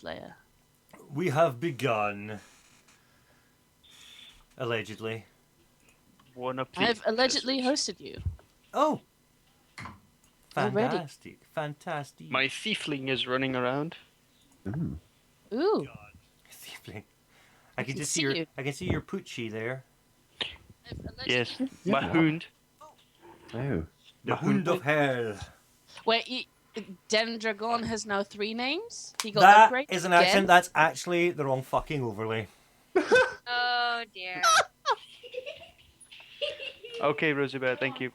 layer. We have begun. Allegedly. One of the I've allegedly contestants. hosted you. Oh! Already. Fantastic. Fantastic. My thiefling is running around. Ooh. Thiefling. I I can can just see see your you. I can see your poochie there. Yes, Yeah. my hound. Oh. The Hound of Hell. Wait, Dendragon has now 3 names? He got That upgraded is an again? accent. That's actually the wrong fucking overlay. Oh dear. Okay, Rosabeth, thank you.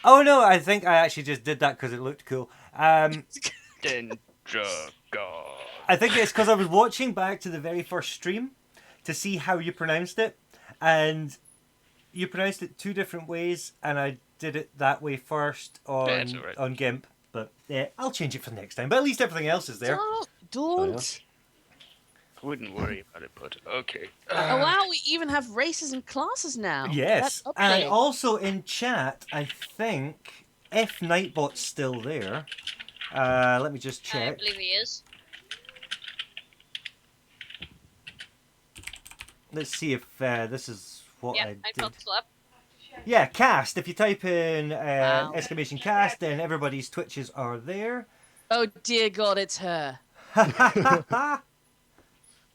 Oh no, I think I actually just did that because it looked cool. Dendragon. I think it's because I was watching back to the very first stream to see how you pronounced it, and you pronounced it 2 different ways, and I did it that way first That's on all right. on GIMP. But yeah, I'll change it for next time. But at least everything else is there. Don't. Wouldn't worry about it, but okay. Oh wow, we even have races and classes now. Yes, That's and updating. also in chat, I think if Nightbot's still there. Let me just I check. believe he is. Let's see if this is what Yeah, I I did. felt slap. Yeah, cast. If you type in Wow. exclamation cast, then everybody's Twitches are there. Oh dear God, it's her.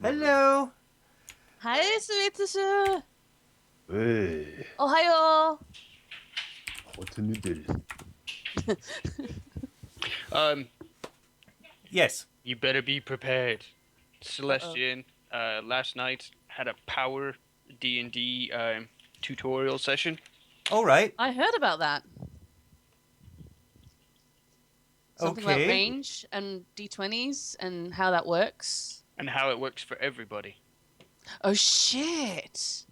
Hello. Hej, Svitese. Hey. Oh, hiyo. What's a new day? Yes. You better be prepared. Celestian, last night had a power D&D tutorial session. All right. I heard about that. Something about Okay. range and D20s and how that works. And how it works for everybody. Oh shit.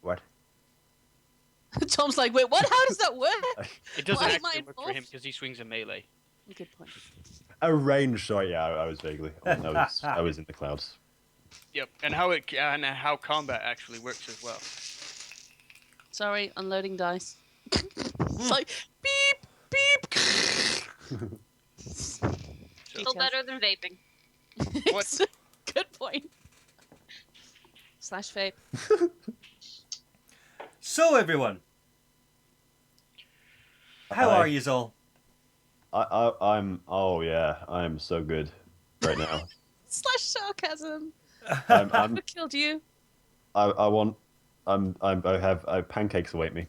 What? Tom's like, wait, what? How does that work? It doesn't Why am I actually work for him involved? because he swings a melee. Good point. A range shot, yeah, I was vaguely. I was in the clouds. Yep, and how combat actually works as well. Sorry, unloading dice. It's like beep beep. Still better than vaping. What? Good point. Slash vape. So everyone, how Hi. are yous all? I'm so good right now. Slash sarcasm. I'm Who killed you? I have pancakes await me.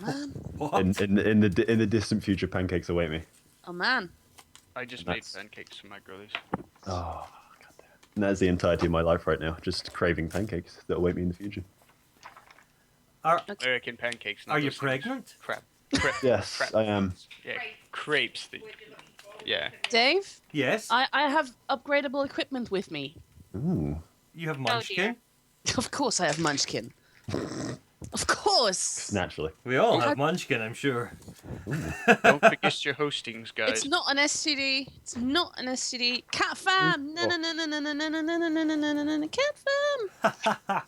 Man. What? In the distant future, pancakes await me. Oh man. I just That's- made pancakes for my girlies. Oh, goddamn. And that's the entirety of my life right now, just craving pancakes that await me in the future. American pancakes. not Are you those things. pregnant? Crap. Yes, Crap. I am. Yeah, crepes. Yeah. Dave, Yes. I have upgradable equipment with me. Ooh. You have dear. Munchkin. Of course I have Munchkin. Of course. Naturally. We all Yeah. have Munchkin, I'm sure. Don't forget your hostings, guys. It's not an STD. It's not an STD. Cat fam. No, no, no, no, no, no, no, no, no, no, no, no, no, no, no, cat fam.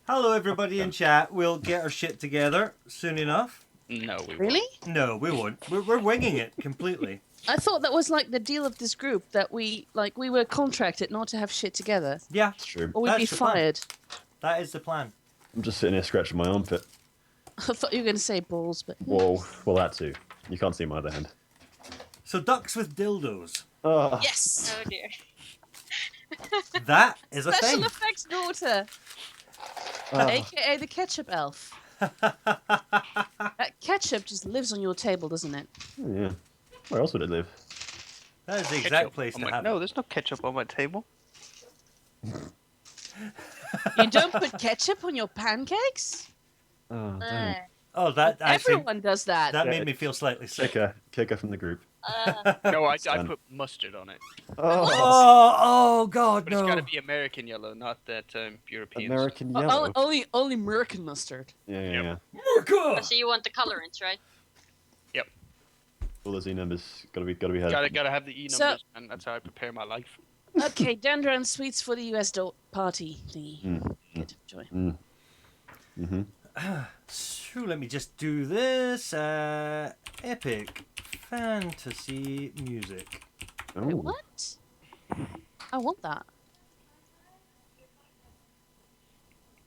Hello, everybody in chat. We'll get our shit together soon enough. No, we Really? No, we won't. We're winging it completely. I thought that was like the deal of this group that we were contracted not to have shit together, Yeah, It's true. or we'd be That's the plan. fired. that is the plan. I'm just sitting here scratching my armpit. I thought you were going to say balls, but Whoa. Well, that too. You can't see my other hand. So ducks with dildos. Oh, yes. Oh dear. That is a Special thing. effects daughter, oh. aka the ketchup elf. That ketchup just lives on your table, doesn't it? Yeah. Where else would it live? That is the exact Ketchup. place I'm to like, have no, it. there's no ketchup on my table. You don't put ketchup on your pancakes? Oh, damn. Oh, that actually Everyone does that. that made me feel slightly sick. Kicker from the group. No, I Stand. put mustard on it. Oh, Oh God, But it's got to no! be American yellow, not that European. American Oh, yellow. only American mustard. Yeah. Murka! So you want the colorants, right? All the Z numbers gotta be heard. Gotta have the E numbers, So- and that's how I prepare my life. Okay, Dendra and sweets for the US party thingy. Mm, Good, joy. Mm-hmm. So let me just do this. Epic fantasy music. Wait, Ooh. what? I want that.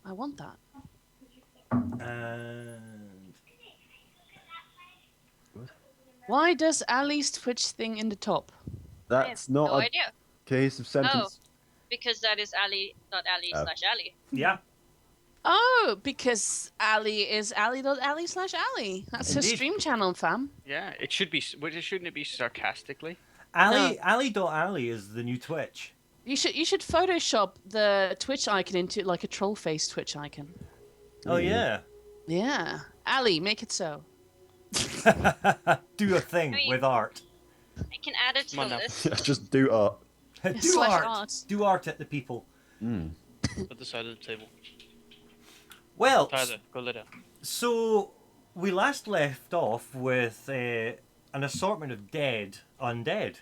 I want that. And Why does Ali's Twitch thing in the top? That's no not a idea. case of sentence. Because that is Ali, not Ali Oh. slash Ali. yeah, Oh, because Ali is Ali.ali/Ali. That's her Indeed. stream channel, fam. Yeah, it should be. Shouldn't it be sarcastically? Ali Ali is the new Twitch. You should Photoshop the Twitch icon into like a troll face Twitch icon. Oh yeah. Yeah, Ali, make it so. Do a thing I mean- with art. I can add it to Come on the now. list. Just do art. Do Slash art. art. Do art at the people. At the side of the table. Well, Tyler, go lay down. so we last left off with an assortment of undead.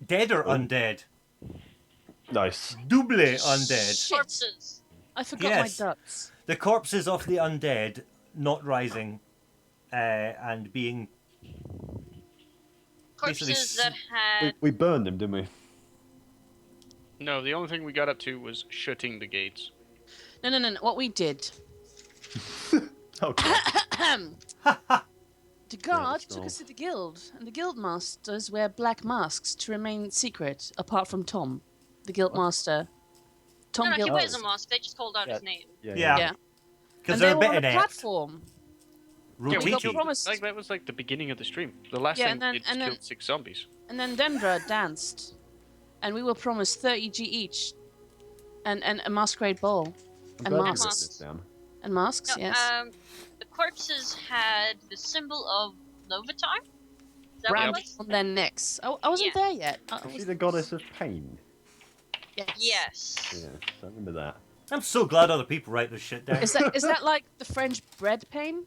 Dead or undead? Nice. Double undead. Shit. Corpses. I forgot Yes. my ducks. The corpses of the undead not rising and being basically Corpses that had. We burned him, didn't we? No, the only thing we got up to was shutting the gates. No. What we did. Oh, God. The guard that's took us to wrong. the guild, and the guild masters wear black masks to remain secret, apart from Tom, the guild master. Tom No, he Guild. wears a mask. They just called out Yeah. his name. Yeah. Yeah. because And they're they a were bit on a inept. platform. Yeah, we got Rotiti. promised. Like that was like the beginning of the stream. The last Yeah, thing and then- we did and was then- killed 6 zombies. And then Dendra danced, and we were promised 30G each, and a masquerade ball, I'm and glad you masks. wrote this down. and masks. No, Yes. the corpses had the symbol of Lovatime. Is that Brand what it was? on their necks. I wasn't there yet. I Is she was- the goddess of pain? yes. Yes. Yeah, I remember that. I'm so glad other people write this shit down. Is that like the French bread pain?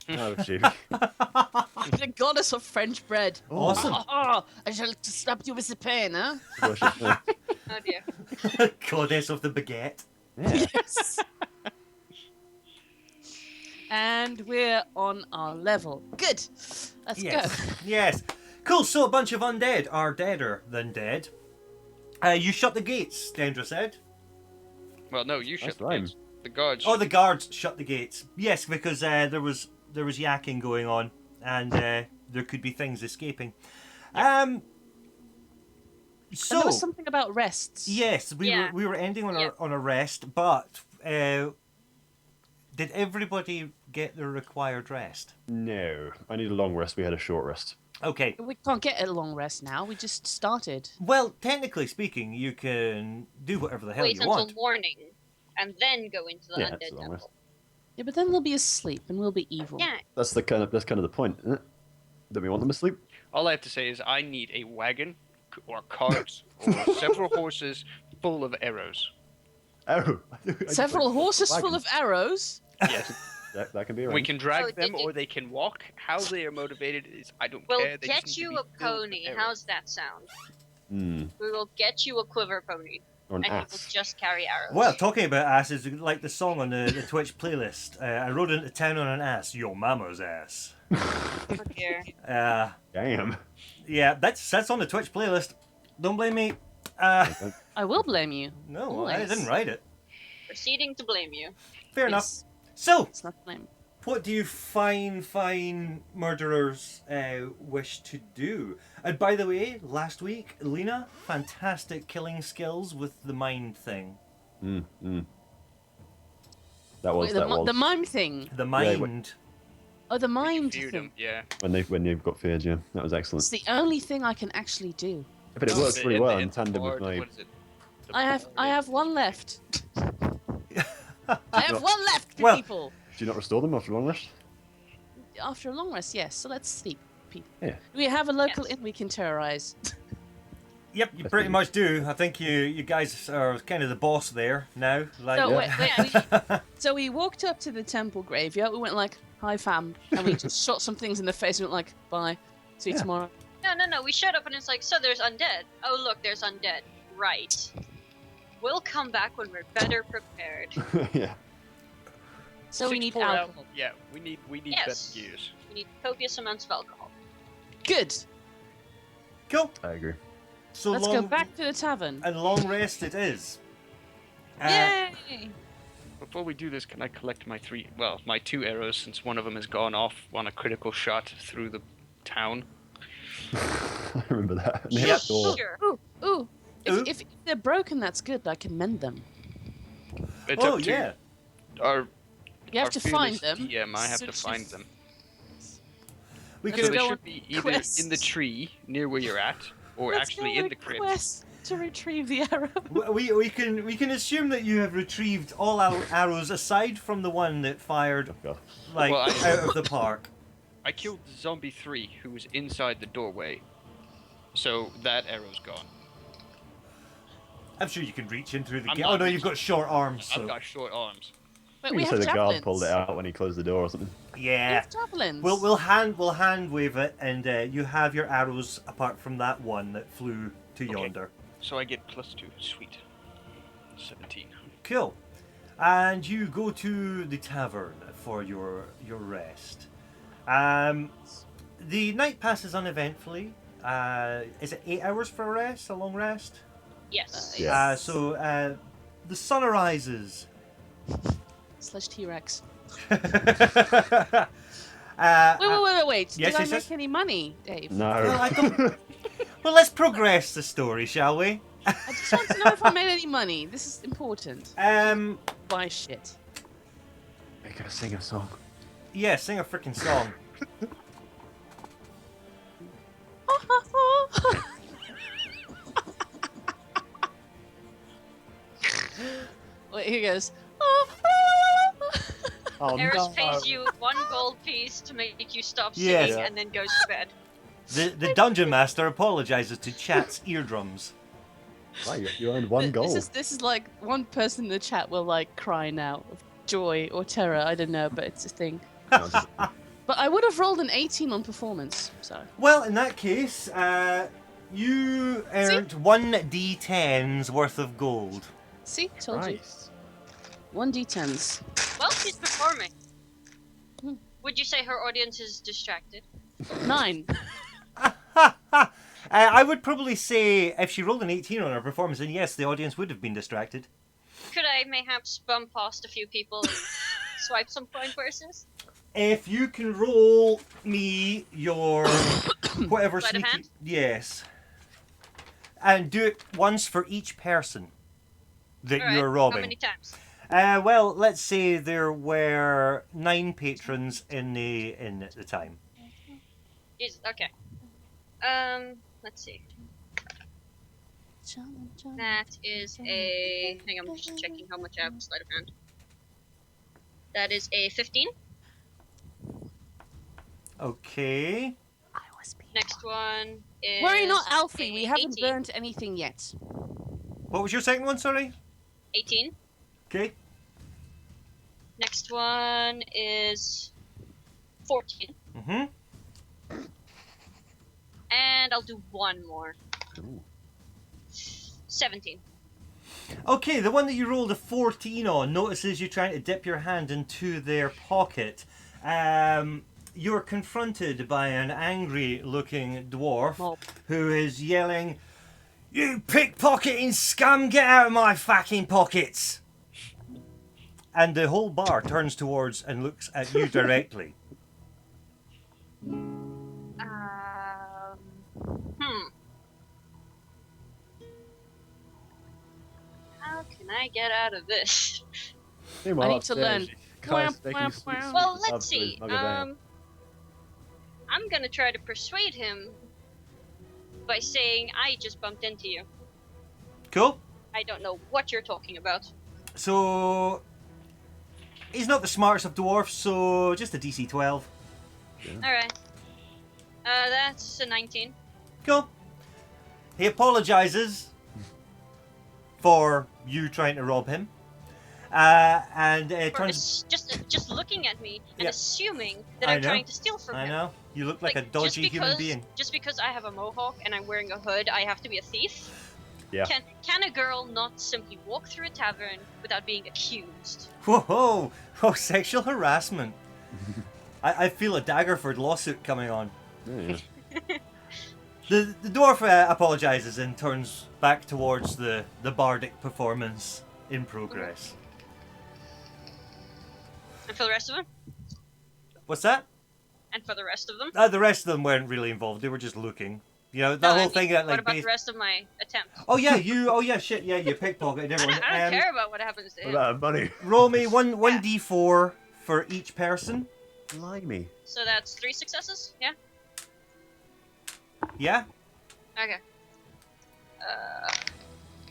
Oh, shoot. The goddess of French bread. Awesome. Oh, I shall slap you with the pain, huh? Worship her. Oh dear. Goddess of the baguette. Yeah. Yes. And we're on our level. Good. Let's Yes. go. Yes. Cool. So a bunch of undead are deader than dead. You shut the gates, Dendra said. Well, no, you shut Nice the rhyme. gates. The guards. Oh, the guards shut the gates. Yes, because there was yakking going on, and there could be things escaping. And So there was something about rests. yes, Yeah. we were ending on Yeah. on a rest, but did everybody get their required rest? No. I need a long rest. We had a short rest. Okay. We can't get a long rest now. We just started. Well, technically speaking, you can do whatever the hell Wait you until want. morning, and then go into the Yeah, that's undead a long rest. temple. Yeah, but then they'll be asleep and we'll be evil. Yeah. That's kind of the point, isn't it? That we want them asleep. All I have to say is I need a wagon or carts or several horses full of arrows. Oh. Several horses full of arrows. Yes. That can be We arranged. can drag Oh, them did you- or they can walk. How they are motivated is I don't We'll care. They just get need to you be a filled with pony. arrows. How's that sound? Hmm. We will get you a quiver pony, Or an and you will ass. just carry arrows. Well, talking about asses, like the song on the Twitch playlist, I rode into town on an ass, your mama's ass. Oh dear. Damn. Yeah, that's on the Twitch playlist. Don't blame me. I will blame you. No, I Always. didn't write it. Proceeding to blame you. Fair enough. Yes, So, it's not blame. what do you fine murderers wish to do? And by the way, last week, Lena, fantastic killing skills with the mind thing. That was Wait, that was the mime thing. The wait. mind. Oh, the mind Feared thing. them, yeah. when you've got feared. Yeah, that was excellent. It's the only thing I can actually do. But it Oh, works the- pretty the- well the in tandem with board, my. what is it? The I board. have one left. I have one left, Well- people. Do you not restore them after a long rest? After a long rest, yes. So let's sleep, people. Yeah. We have a local Yes. inn we can terrorize. Yep, you That's pretty good. much do. I think you guys are kind of the boss there now. Like, So Yeah. wait. So we walked up to the temple graveyard. We went like, "Hi, fam," and we just shot some things in the face. And went like, "Bye, see you Yeah. tomorrow." No. We showed up and it's like, so there's undead. Oh look, there's undead. Right. We'll come back when we're better prepared. Yeah. So we Six need pour out. alcohol. Yeah, we need Yes. better gears. We need copious amounts of alcohol. Good. cool. I agree. So Let's long go back to the tavern. and long rest it is. Yay! Before we do this, can I collect my my 2 arrows, since one of them has gone off on a critical shot through the town? I remember that. Near Yep. the door. Sure. Ooh. Ooh. If they're broken, that's good. I can mend them. It's Oh up to yeah. our You have our to find fearless them. DM. I have to Such find a- them. We Let's So could they go should on be either quests. in the tree near where you're at, or Let's actually go in on the a crypt. quest to retrieve the arrow. we can assume that you have retrieved all our arrows aside from the one that fired Oh, God. like Well, out of the park. I killed Zombie 3, who was inside the doorway. So that arrow's gone. I'm sure you can reach in through the I'm gate. not Oh no, you've reaching. got short arms. I've So got short arms. But You we can have say the javelins. guard pulled it out when he closed the door or something. We yeah. have javelins. We'll hand wave it, and you have your arrows apart from that one that flew to Okay. yonder. So I get +2. Sweet. 17. Cool. And you go to the tavern for your rest. The night passes uneventfully. Is it 8 hours for a rest? A long rest? Yes. Yeah. So the sun arises. Slash T-Rex. uh, Wait. yes, Did I yes, make yes. any money, Dave? No. Well, I don't... well, let's progress the story, shall we? I just want to know if I made any money. This is important. Buy shit. Make her sing a song. Yeah, sing a freaking song. Wait, here goes. Oh, Eris pays you 1 gold piece to make you stop singing Yes. and then goes to bed. The dungeon master apologizes to Chat's eardrums. Wow, you earned 1 gold. This is like one person in the chat will like cry now of joy or terror. I don't know, but it's a thing. But I would have rolled an 18 on performance, so. Well, in that case, you earned 1d10's worth of gold. See, told Nice. you. 1d10s. Well, she's performing. Hmm. Would you say her audience is distracted? 9. I would probably say if she rolled an 18 on her performance, then yes, the audience would have been distracted. Could I mayhaps bum past a few people and swipe some coin purses? If you can roll me your whatever Sleight of sneaky, hand? yes, and do it once for each person that Alright, you're how robbing. many times? Well, let's say there were 9 patrons in the time. Jesus, okay. Let's see. That is a... Hang on, I'm just checking how much I have in sleight of hand. That is a 15. Okay. Next one is... Worry not, Alfie. We a haven't 18. burnt anything yet. What was your second one? Sorry. 18. Okay. Next one is 14. Mhm. And I'll do one more. Ooh. 17. Okay, the one that you rolled a 14 on notices you trying to dip your hand into their pocket. You're confronted by an angry-looking dwarf Mob. who is yelling, "You pickpocketing scum, get out of my fucking pockets!" And the whole bar turns towards and looks at you directly. How can I get out of this? Meanwhile, I need to learn. upstairs, Kai's Wah, making wah, sweet wah. Well, love let's to his see. mother down. I'm gonna try to persuade him by saying I just bumped into you. Cool. I don't know what you're talking about. So he's not the smartest of dwarfs, so just a DC 12. Alright. That's a 19. Cool. He apologizes for you trying to rob him, and it For turns. just looking at me and Yeah. assuming that I I'm know. trying to steal from I him. know you look like a dodgy human being. Just because I have a mohawk and I'm wearing a hood, I have to be a thief? Yeah. Can a girl not simply walk through a tavern without being accused? Whoa! Oh, sexual harassment. I feel a Daggerford lawsuit coming on. Yeah. The dwarf apologizes and turns back towards the bardic performance in progress. And for the rest of them? What's that? And for the rest of them? The rest of them weren't really involved. They were just looking. You know, that No, I whole mean, thing that what like. about the rest of my attempts? Oh yeah, shit, yeah, you pickpocketed everyone. I don't care about what happens to What him. about money? Roll me one d4 for each person. Blimey. So that's 3 successes? Yeah? Yeah. Okay.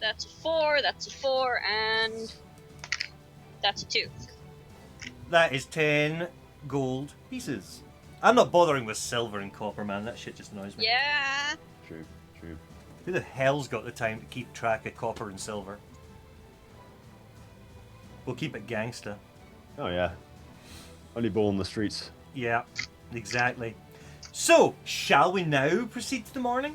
That's a 4, that's a 4, and that's a 2. That is 10 gold pieces. I'm not bothering with silver and copper, man. That shit just annoys me. Yeah. True. Who the hell's got the time to keep track of copper and silver? We'll keep it gangsta. Oh yeah. Only ball in the streets. Yeah, exactly. So, shall we now proceed to the morning?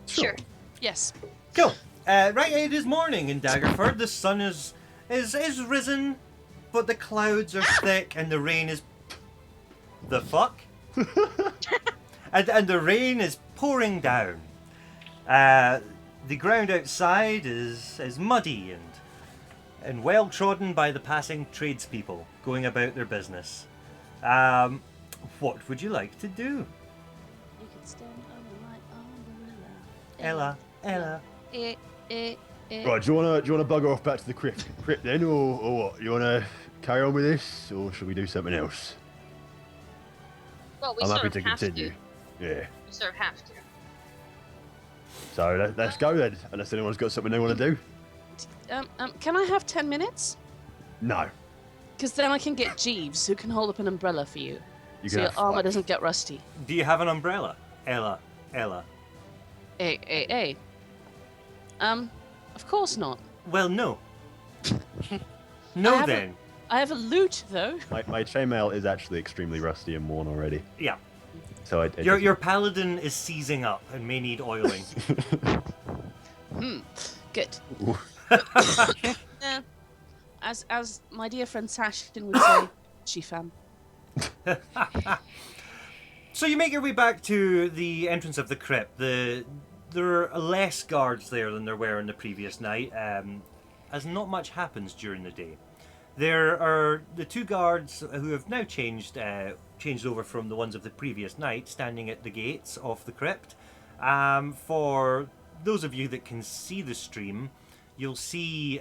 Sure. Yes. Cool. Right, it is morning in Daggerford. The sun is risen, but the clouds are thick and the rain is... The fuck? and the rain is pouring down. The ground outside is muddy and well trodden by the passing tradespeople going about their business. What would you like to do? You could stand under my umbrella. Ella. Right, do you wanna bugger off back to the crypt then, or what? You wanna carry on with this, or should we do something else? Well, we I'm sort happy of to have continue. to. Yeah. We sort of have to. So let's go then, unless anyone's got something they want to do. Can I have 10 minutes? No. Because then I can get Jeeves, who can hold up an umbrella for you. You So can your have armor 5. doesn't get rusty. Do you have an umbrella? Ella. Hey. Of course not. Well, no. I No, haven't- then. I have a lute, though. My chainmail is actually extremely rusty and worn already. Yeah. So Your paladin is seizing up and may need oiling. Good. As my dear friend Sashton would say, she fam. So you make your way back to the entrance of the crypt. There are less guards there than there were on the previous night, as not much happens during the day. There are the 2 guards who have now changed over from the ones of the previous night, standing at the gates of the crypt. For those of you that can see the stream, you'll see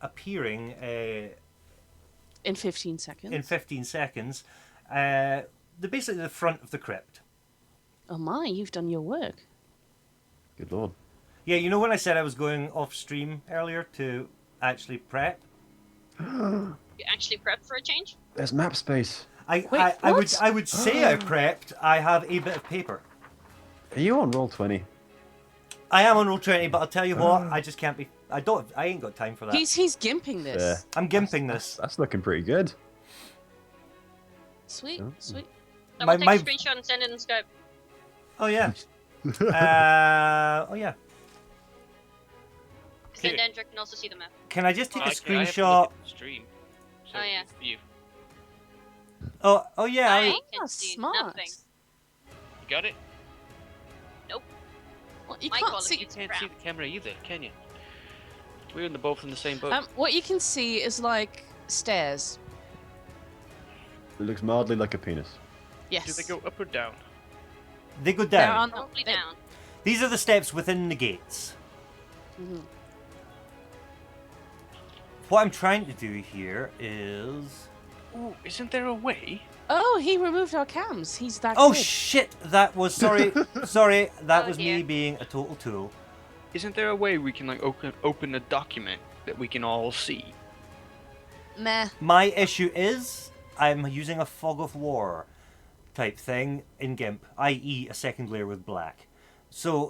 appearing In 15 seconds. in 15 seconds basically the front of the crypt. Oh my, you've done your work. Good lord. Yeah, you know when I said I was going off stream earlier to actually prep? You actually prepped for a change? There's map space. I what? would say I prepped. I have a bit of paper. Are you on roll 20? I am on roll 20, but I'll tell you what, I just can't be. I ain't got time for that. He's gimping this. Yeah. I'm gimping this. That's looking pretty good. Sweet. Someone My- take a screenshot and send it in Skype. Oh yeah. Oh yeah. Because then Dendrick can also see the map. Can I just take a I have to screenshot? look at the stream. So Oh, yeah. it's you. Oh yeah. I I- can Ah, see smart. nothing. You got it? Well, you My can't quality see. You can't see the camera either, can you? We're in both in the same boat. What you can see is like stairs. It looks mildly like a penis. Yes. Do they go up or down? They go They're down. on Hopefully they- down. These are the steps within the gates. Mhm. What I'm trying to do here is. Oh, isn't there a way? Oh, he removed our cams. He's that Oh good. shit! That was sorry. Sorry, that Oh, was dear. me being a total tool. Isn't there a way we can like open a document that we can all see? Meh. My issue is I'm using a fog of war type thing in GIMP, i.e. a second layer with black. So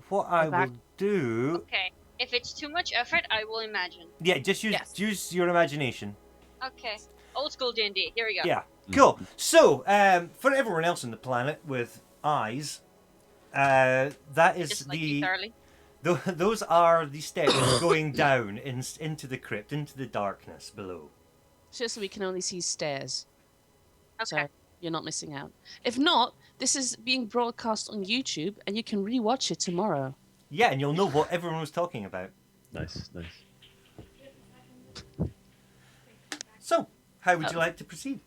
what I Back. will do, Okay. If it's too much effort, I will imagine. yeah, just Yes. use your imagination. Okay. Old school D&D. Here we go. Yeah, cool. So for everyone else on the planet with eyes, that is Just like you thoroughly. those are the steps going down into the crypt, into the darkness below. It's just so we can only see stairs. Okay. So you're not missing out. If not, this is being broadcast on YouTube, and you can rewatch it tomorrow. Yeah, and you'll know what everyone was talking about. Nice. So, how would you like to proceed?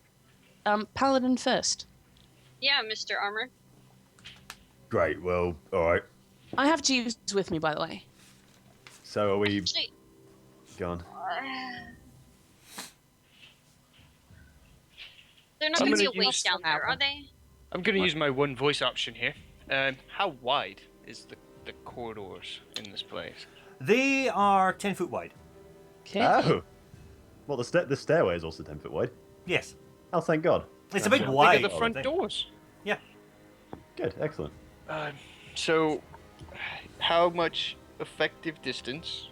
Paladin first. Yeah, Mr. Armor. Great. Well, all right. I have Jeeves with me, by the way. So are we Actually, gone? they're not I'm going to be gonna awake use- down there, are they? I'm going to use my one voice option here. How wide is the corridors in this place? They are 10 foot wide. Okay. Oh. Well, the stairway is also 10 foot wide. Yes. Oh, thank God. It's a bit How wide. big are the front I think. doors? Yeah. Good. Excellent. So, how much effective distance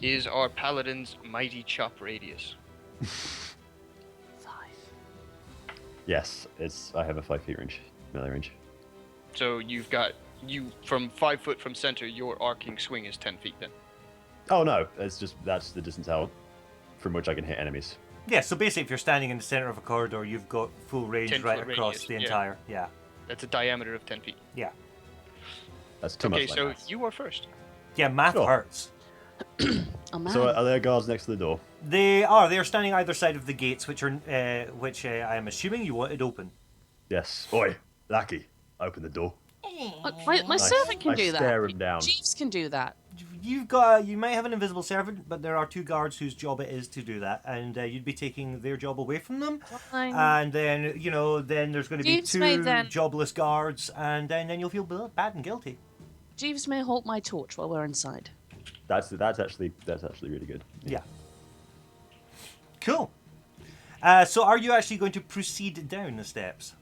is our paladin's mighty chop radius? 5. Yes, I have a 5 feet range, melee range. So from 5 foot from center, your arcing swing is 10 feet then. Oh no, that's the distance out from which I can hit enemies. Yeah, so basically if you're standing in the center of a corridor, you've got full range 10 right foot across radius, the yeah. entire... Yeah. That's a diameter of 10 feet. Yeah. That's too Okay, much. so Like you are first. Yeah, math Sure. hurts. Oh, man. So are there guards next to the door? They are standing either side of the gates, which I am assuming you wanted open. Yes. Oi, lackey, open the door. My servant can I do that. stare him down. Jeeves can do that. You might have an invisible servant, but there are 2 guards whose job it is to do that, and you'd be taking their job away from them. Fine. And then then there's going to be Jeeves 2 may then- jobless guards, and then you'll feel bad and guilty. Jeeves may hold my torch while we're inside. That's actually really good. Yeah. Cool. So are you actually going to proceed down the steps?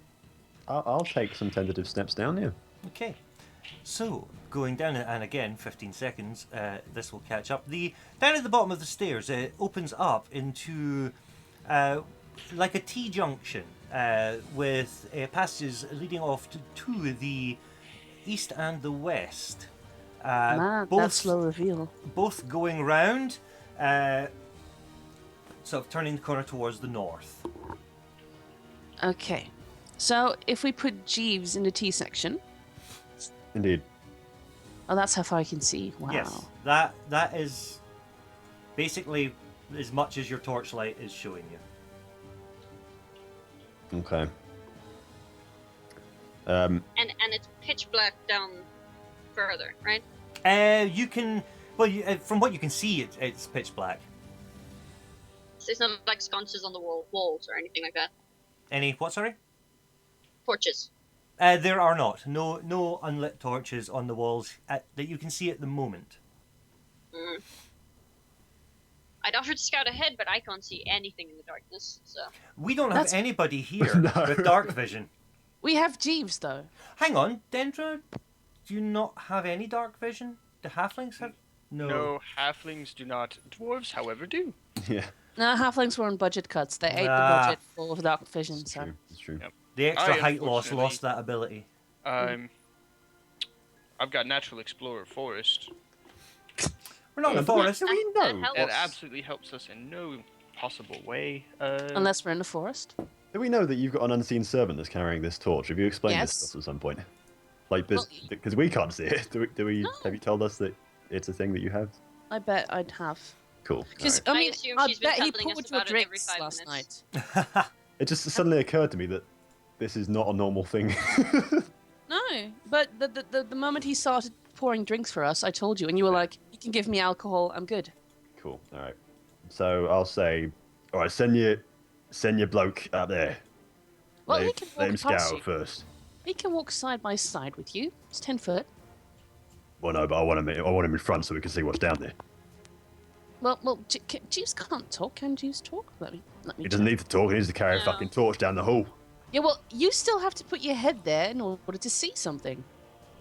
I'll take some tentative steps down. Yeah. Okay. So, going down, and again, 15 seconds, this will catch up. Down at the bottom of the stairs, it opens up into like a T-junction with passages leading off to the east and the west. Man, both, that slow reveal. both going round, sort of turning the corner towards the north. Okay. So, if we put Jeeves in the T section... Indeed. Oh, that's how far I can see. Wow. Yes, that is basically as much as your torchlight is showing you. Okay. And it's pitch black down further, right? You can, from what you can see, it's pitch black. So it's not like sconces on the walls or anything like that. Any what? Sorry. Torches. There are not. No unlit torches on the walls that you can see at the moment. Mm. I'd offer to scout ahead, but I can't see anything in the darkness, so... We don't have That's- anybody here No. with dark vision. We have Jeeves, though. Hang on, Dendra, do you not have any dark vision? Do halflings have? No, halflings do not. Dwarves, however, do. Yeah. No, halflings were on budget cuts. They ate the Ah. budget for dark vision, It's so... true. It's true. Yep. The extra I, height loss unfortunately- lost that ability. I've got Natural Explorer Forest. We're not in the forest. Do we That know? helps. It absolutely helps us in no possible way. Unless we're in the forest. Do we know that you've got an unseen servant that's carrying this torch? Have you explained Yes. this to us at some point? Like this, Well, because we can't see it. Do we? No. Have you told us that it's a thing that you have? I bet I'd have. Cool. Because, alright. I I mean, assume I she's been bet he telling us poured your about it every drinks 5 last minutes. night. It just suddenly occurred to me that this is not a normal thing. No, but the moment he started pouring drinks for us, I told you, and you were like, "You can give me alcohol. I'm good." Cool. All right. So I'll say, all right, send your bloke up there. Well, let he him, can let him walk past scout you. first. He can walk side by side with you. It's 10 foot. Well, no, but I want him in front so we can see what's down there. Well, Jeeves can't talk. Can Jeeves talk? Let me. He doesn't need to talk. He needs to carry a No. fucking torch down the hall. Yeah, well, you still have to put your head there in order to see something.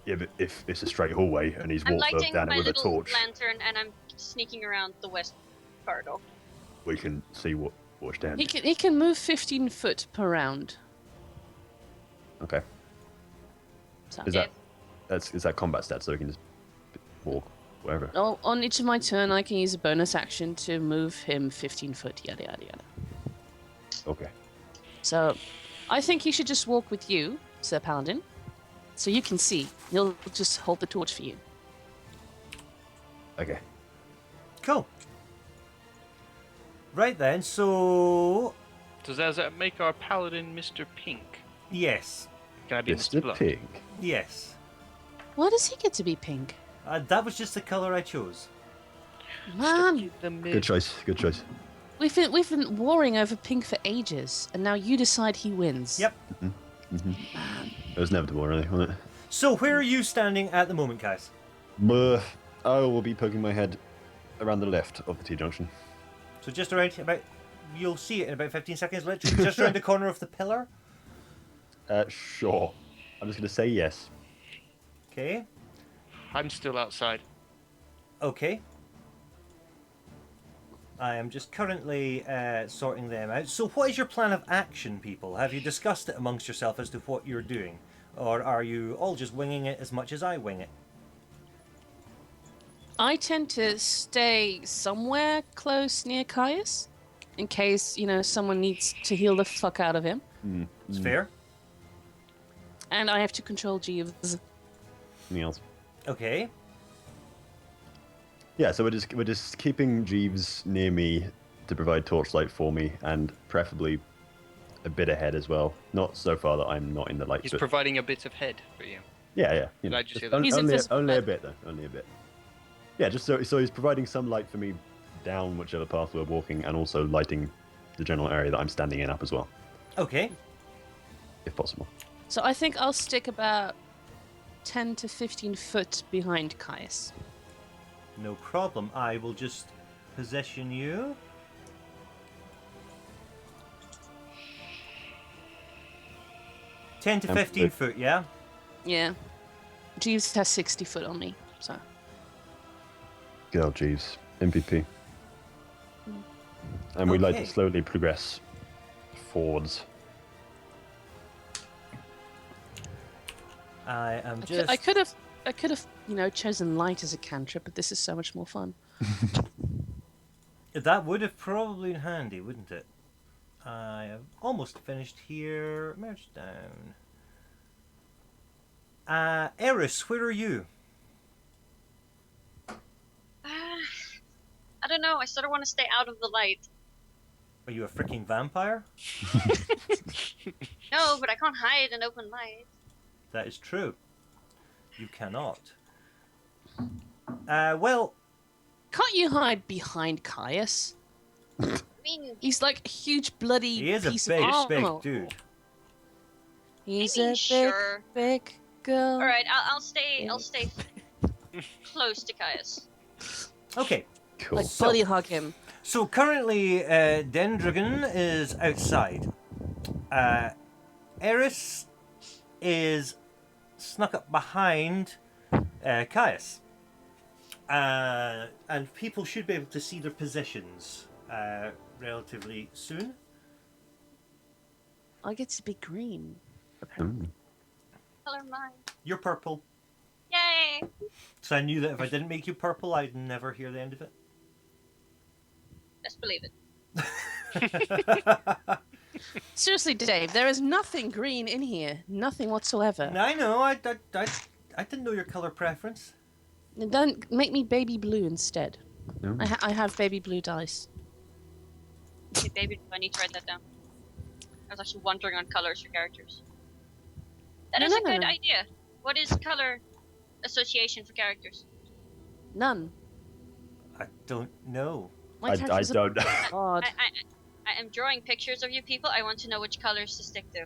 Yeah, but if it's a straight hallway and he's I'm walked lighting down my it with a little torch, lantern and I'm sneaking around the west corridor. we can see what's down He there. can move 15 foot per round. Okay. So. Is that combat stat so we can just walk wherever? Oh, on each of my turn, I can use a bonus action to move him 15 foot. Yada yada yada. Okay. So, I think he should just walk with you, Sir Paladin, so you can see. He'll just hold the torch for you. Okay. Cool. Right then, so... Does that make our paladin Mr. Pink? Yes. Can I be Mr. Mr. Blood? Pink. Yes. Why does he get to be pink? That was just the colour I chose. Man, Good choice. Good choice. we've been warring over pink for ages, and now you decide he wins. Yep. It was inevitable, really, wasn't it? So where are you standing at the moment, guys? I will be poking my head around the left of the T-junction. So just around about... You'll see it in about 15 seconds, literally just around the corner of the pillar. Sure. I'm just going to say yes. Okay. I'm still outside. Okay. I am just currently sorting them out. So what is your plan of action, people? Have you discussed it amongst yourself as to what you're doing? Or are you all just winging it as much as I wing it? I tend to stay somewhere close near Caius, in case, someone needs to heal the fuck out of him. It's fair. And I have to control Jeeves. Anything else? Okay. Yeah, so we're just keeping Jeeves near me to provide torchlight for me, and preferably a bit ahead as well. Not so far that I'm not in the light. He's but providing a bit of head for you. yeah. Did I just hear just that? He's only invisible, only a but- bit though. Only a bit. Yeah, just so he's providing some light for me down whichever path we're walking, and also lighting the general area that I'm standing in up as well, Okay. if possible. So I think I'll stick about 10 to 15 foot behind Caius. No problem. I will just position you. Ten to 15 foot, yeah? Yeah. Jeeves has 60 foot on me, so. Good old Jeeves, MVP. And we'd like Okay. to slowly progress forwards. I am just... I could have, chosen light as a cantrip, but this is so much more fun. That would have probably been handy, wouldn't it? I have almost finished here. Merge down. Eris, where are you? I don't know. I sort of want to stay out of the light. Are you a freaking vampire? No, but I can't hide in open light. That is true. You cannot. Well, Can't you hide behind Caius? I mean, He's like a huge bloody he is a piece big, of big armor. dude. He's I mean, a big, sure. big girl. All right, I'll stay close to Caius. Okay. Cool. Like body hug him. So currently, Dendragon is outside. Eris is snuck up behind Caius. And people should be able to see their positions relatively soon. I get to be green. Color mine. You're purple. Yay! So I knew that if I didn't make you purple, I'd never hear the end of it. Best believe it. Seriously, Dave, there is nothing green in here. Nothing whatsoever. I know, I didn't know your colour preference. Don't make me baby blue instead. No. I have baby blue dice. Okay, baby, I need to write that down. I was actually wondering on colors for characters. That No, is no, a no, good no. idea. What is color association for characters? None. I don't know. My I characters are don't. odd. I am drawing pictures of you people. I want to know which colors to stick to.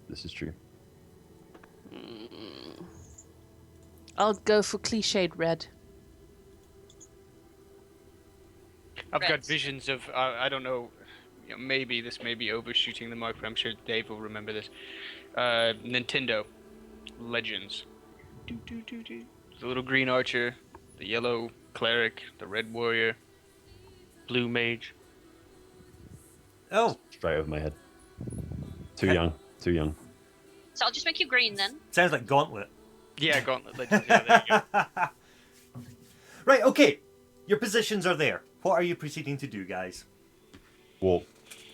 This is true. I'll go for cliched red. I've got Reds. visions of I don't know, maybe this may be overshooting the mark, but I'm sure Dave will remember this. Nintendo Legends. The little green archer, the yellow cleric, the red warrior, blue mage. Oh, Straight over my head. Too young. Too young. So I'll just make you green then. sounds like Gauntlet. Yeah, Gauntlet Legends. Yeah, there you go. Right, okay. Your positions are there. What are you proceeding to do, guys? Walk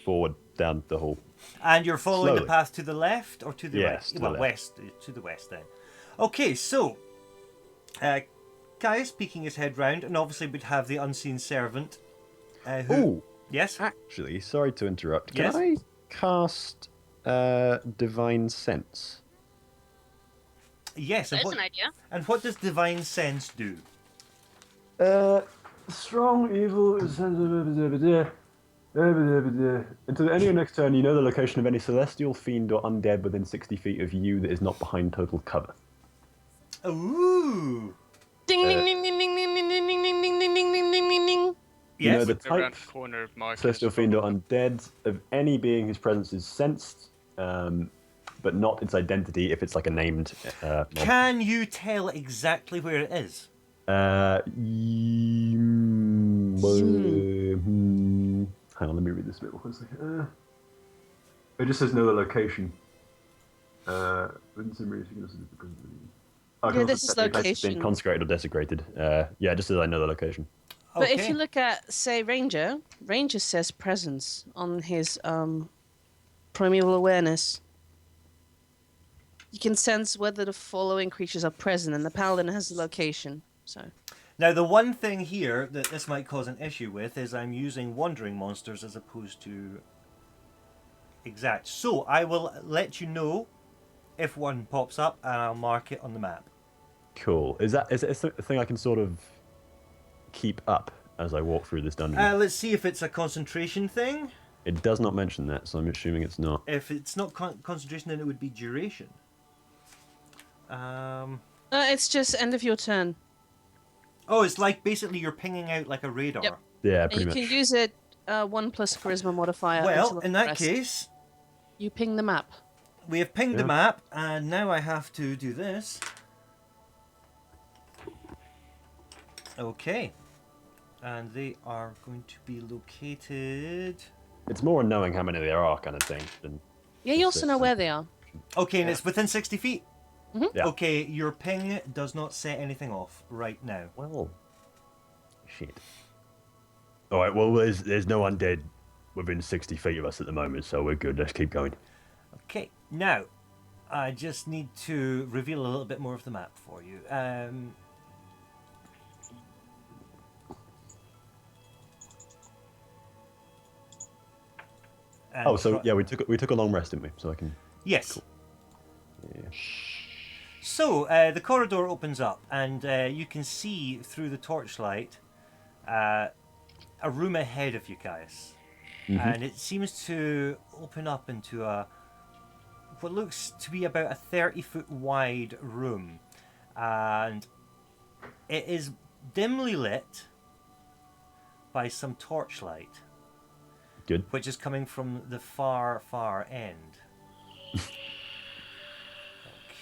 forward down the hall. And you're following the Slowly. path to the left or to the Yes, right? to the Well, left. west. To the west then. Okay, so Gaius peeking his head round, and obviously would have the unseen servant. Who? Oh, Yes. actually, sorry to interrupt. Yes? Can I cast Divine Sense? Yes. And That's what? an idea. And what does divine sense do? Strong evil is until the end of your next turn, you know the location of any celestial fiend or undead within 60 feet of you that is not behind total cover. Ooh. Ding ding ding ding ding ding ding ding ding ding ding ding ding ding ding ding. You know Yes. the Around type, the corner of Marcus. celestial fiend or undead of any being whose presence is sensed, but not its identity if it's like a named mob. Can you tell exactly where it is? Hang on, let me read this bit. 1 second. It just says know the location. Yeah, this is location. Been consecrated or desecrated. Yeah, just as I know the location. But Okay. if you look at, say, Ranger says presence on his primeval awareness. You can sense whether the following creatures are present, and the paladin has the location. So Now, the one thing here that this might cause an issue with is I'm using wandering monsters as opposed to exact. So I will let you know if one pops up, and I'll mark it on the map. Cool. Is it a thing I can sort of keep up as I walk through this dungeon? Let's see if it's a concentration thing. It does not mention that, so I'm assuming it's not. If it's not concentration, then it would be duration. it's just end of your turn. Oh, it's like basically you're pinging out like a radar. Yep. Yeah, And pretty you much. can use it 1 plus charisma modifier. Well, until in that rest. case, You ping the map. we have pinged the Yeah. map, and now I have to do this. Okay. And they are going to be located... It's more knowing how many there are kind of thing than. Yeah, you also know where they are. Okay, and it's within 60 feet. Yeah. Okay, your ping does not set anything off right now. Well, shit. All right. Well, there's no undead within 60 feet of us at the moment, so we're good. Let's keep going. Okay, now, I just need to reveal a little bit more of the map for you. And Oh, so try- yeah, we took a long rest, didn't we? So I can. Yes. Yeah. So, the corridor opens up, and you can see through the torchlight a room ahead of you guys. And it seems to open up into what looks to be about a 30-foot wide room. And it is dimly lit by some torchlight, Good. which is coming from the far, far end.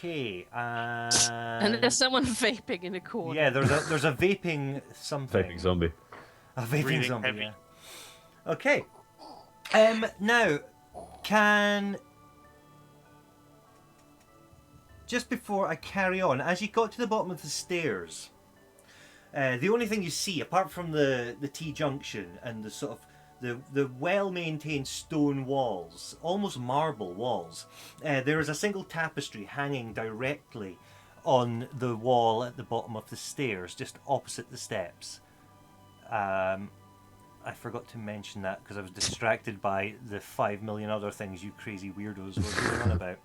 Okay, And there's someone vaping in a corner. yeah, there's a vaping something. Vaping zombie. A vaping Breathing zombie. heavy. Yeah. Okay. Now, just before I carry on, as you got to the bottom of the stairs, the only thing you see, apart from the T-junction and the sort of the well-maintained stone walls, almost marble walls, there is a single tapestry hanging directly on the wall at the bottom of the stairs, just opposite the steps. I forgot to mention that because I was distracted by the 5 million other things you crazy weirdos were going on about.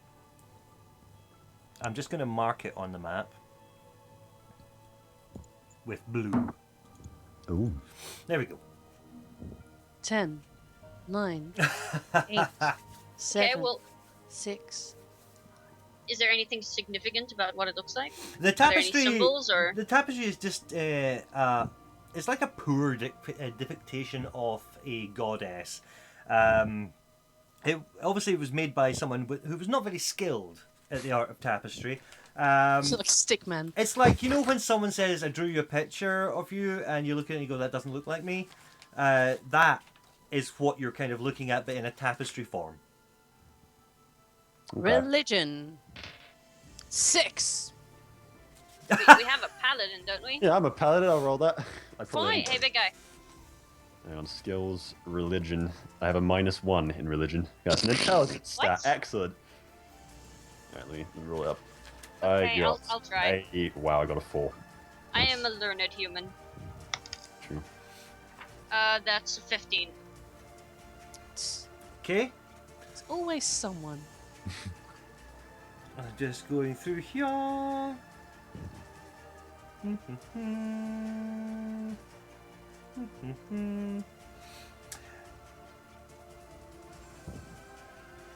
I'm just going to mark it on the map with blue. Ooh. There we go. 10, 9, 8, 7, Okay, well, 6. is there anything significant about what it looks like? The Are there any tapestry. symbols or? The tapestry is just it's like a poor depiction of a goddess. It obviously was made by someone who was not very skilled at the art of tapestry. It's like Stickman. It's like, you know, when someone says, I drew you a picture of you, and you look at it and you go, that doesn't look like me. That is what you're kind of looking at, but in a tapestry form. Okay. Religion. 6. We have a paladin, don't we? Yeah, I'm a paladin. I'll roll that. I probably Hey, big guy. Hang on, skills, religion. I have a -1 in religion. That's an intelligence stat. What? Excellent. Alright, let me roll it up. Okay, I got I'll try. Wow, I got a 4. I am a learned human. True. That's a 15. It's, Okay. it's always someone. I'm just going through here.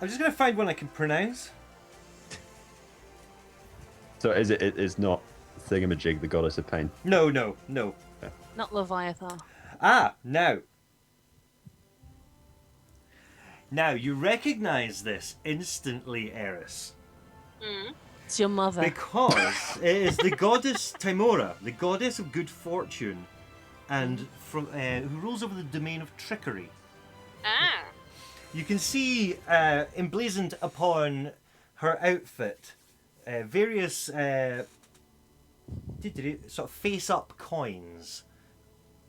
I'm just going to find one I can pronounce. So is it is not Thingamajig, the goddess of pain? No. Not Leviathan. Ah, now. Now, you recognize this instantly, Eris. Mm. It's your mother. Because it is the goddess Timora, the goddess of good fortune, and from who rules over the domain of trickery. Ah. You can see emblazoned upon her outfit various sort of face-up coins.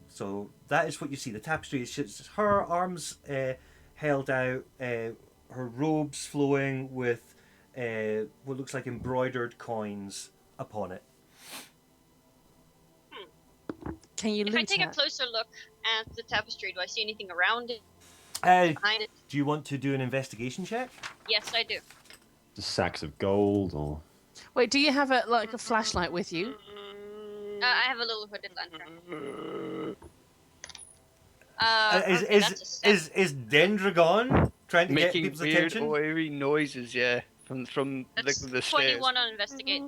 So that is what you see. The tapestry is just her arms held out, her robes flowing with what looks like embroidered coins upon it. Can you If loot I take it? a closer look at the tapestry, do I see anything around it, Uh, behind it? do you want to do an investigation check? Yes, I do. Just sacks of gold or Wait, do you have a flashlight with you? I have a little hooded lantern. Is Okay, that's a seven. is Dendragon trying to get Making people's weird, attention? oily noises, yeah, from That's the stairs. 21 on investigate.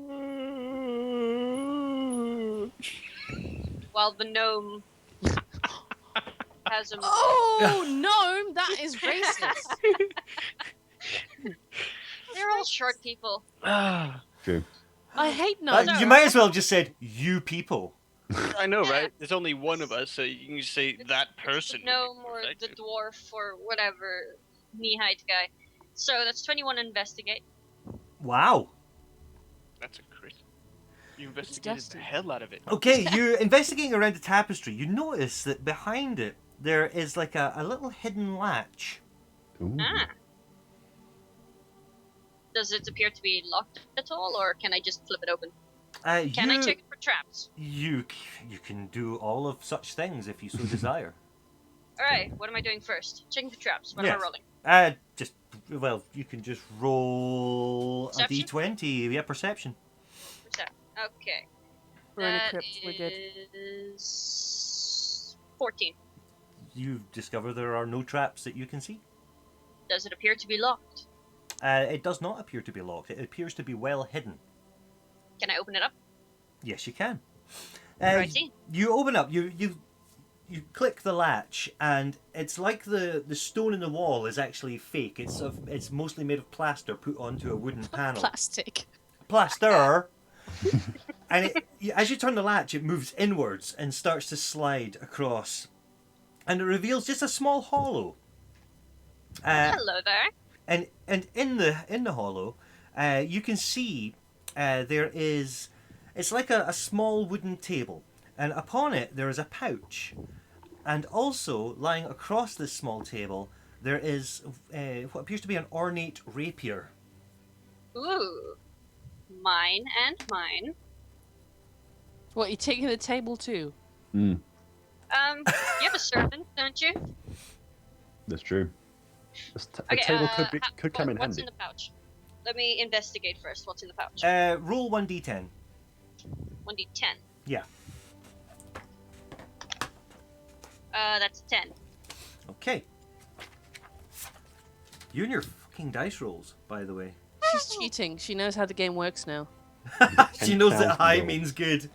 While the gnome has a. Oh no, that is racist. They're all short people. Ah, true. I hate no. No. You might as well have just said you people. I know, right? There's only one of us, so you can just say that person. The gnome or the Effective. dwarf or whatever knee-height guy. So that's 21 on investigate. Wow. That's a crit. You investigated the Disgusting. hell out of it. Okay, you're investigating around the tapestry. You notice that behind it there is like a little hidden latch. Ooh. Ah. Does it appear to be locked at all, or can I just flip it open? Can I check it for traps? You can do all of such things if you so desire. Alright, what am I doing first? Checking for traps. What am Yes. I rolling? You can just roll Perception? a d20. Yeah, perception. Okay. We're in a That crypt. We're good. is 14. You discover there are no traps that you can see. Does it appear to be locked? It does not appear to be locked. It appears to be well hidden. Can I open it up? Yes, you can. Righty. You open up. You click the latch, and it's like the stone in the wall is actually fake. It's mostly made of plaster put onto a wooden panel. Plastic. Plaster. And as you turn the latch, it moves inwards and starts to slide across, and it reveals just a small hollow. Hello there. And in the hollow, you can see there is. It's like a small wooden table, and upon it there is a pouch, and also lying across this small table there is what appears to be an ornate rapier. Ooh. Mine and mine. What, you taking the table too? You have a servant, don't you? That's true. The Okay, table could come in what's handy. in the pouch? Let me investigate first. What's in the pouch? Roll 1d10. 1d10. Yeah. That's 10. Okay. You and your fucking dice rolls, by the way. She's cheating. She knows how the game works now. She knows that 10,000 high rolls. means good.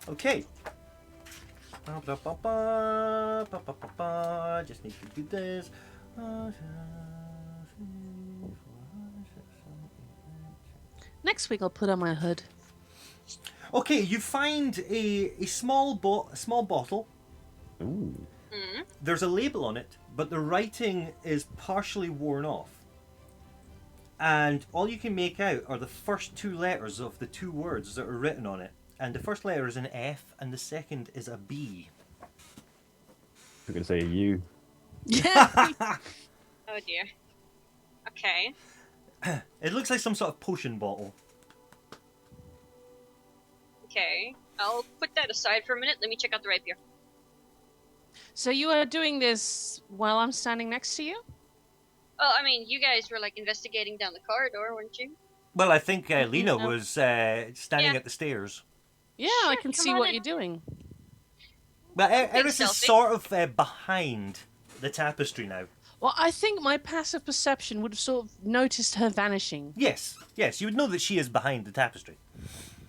Okay. Ba-ba-ba-ba, just need to do this. Next week I'll put on my hood. Okay, you find a small bottle. Ooh. Mm. There's a label on it, but the writing is partially worn off. And all you can make out are the first two letters of the two words that are written on it. And the first letter is an F, and the second is a B. I'm going to say you. Yeah. Oh dear. Okay. It looks like some sort of potion bottle. Okay. I'll put that aside for a minute. Let me check out the rapier. So you are doing this while I'm standing next to you? Well, I mean, you guys were like investigating down the corridor, weren't you? Well, I think Lena No. was standing Yeah. at the stairs. Yeah, I Sure, can come see on what in. you're doing. But Being Eris is stealthy. sort of behind the tapestry now. Well, I think my passive perception would have sort of noticed her vanishing. Yes, you would know that she is behind the tapestry.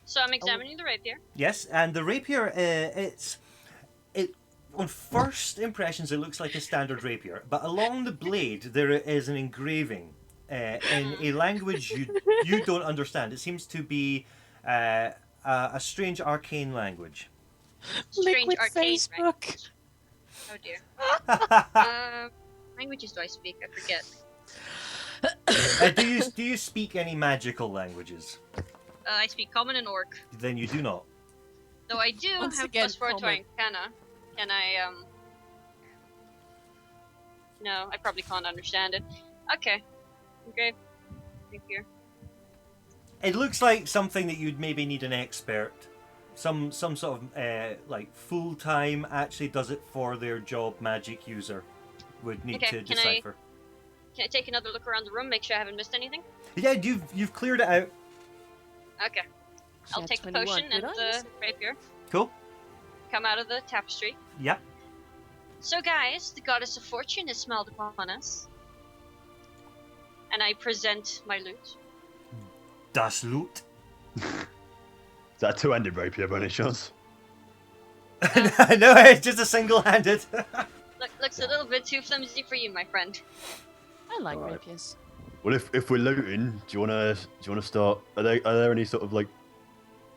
So I'm examining the rapier. Yes, and the rapier, it on first impressions it looks like a standard rapier, but along the blade there is an engraving in a language you don't understand. It seems to be a strange arcane language. Strange Liquid arcane Facebook. Oh dear. Languages do I speak? I forget. Do you speak any magical languages? I speak Common and Orc. Then you do not. Though I do Once have again, +4 to Common. Arcana. Can I, No, I probably can't understand it. Okay. Okay. Thank you. It looks like something that you'd maybe need an expert, some sort of like full time actually does it for their job magic user would need Okay, to can I- decipher. Can I take another look around the room, make sure I haven't missed anything? Yeah, you've cleared it out. Okay. She I'll had take the 21. potion and Did I the miss it? rapier. Cool. Come out of the tapestry. Yep. So guys, the goddess of fortune has smiled upon us. And I present my loot. Das Loot. Is that a two-handed rapier by any chance? No, it's just a single-handed. Looks a little bit too flimsy for you, my friend. I like Alright. rapiers. Well, if we're looting, do you wanna start? Are there any sort of like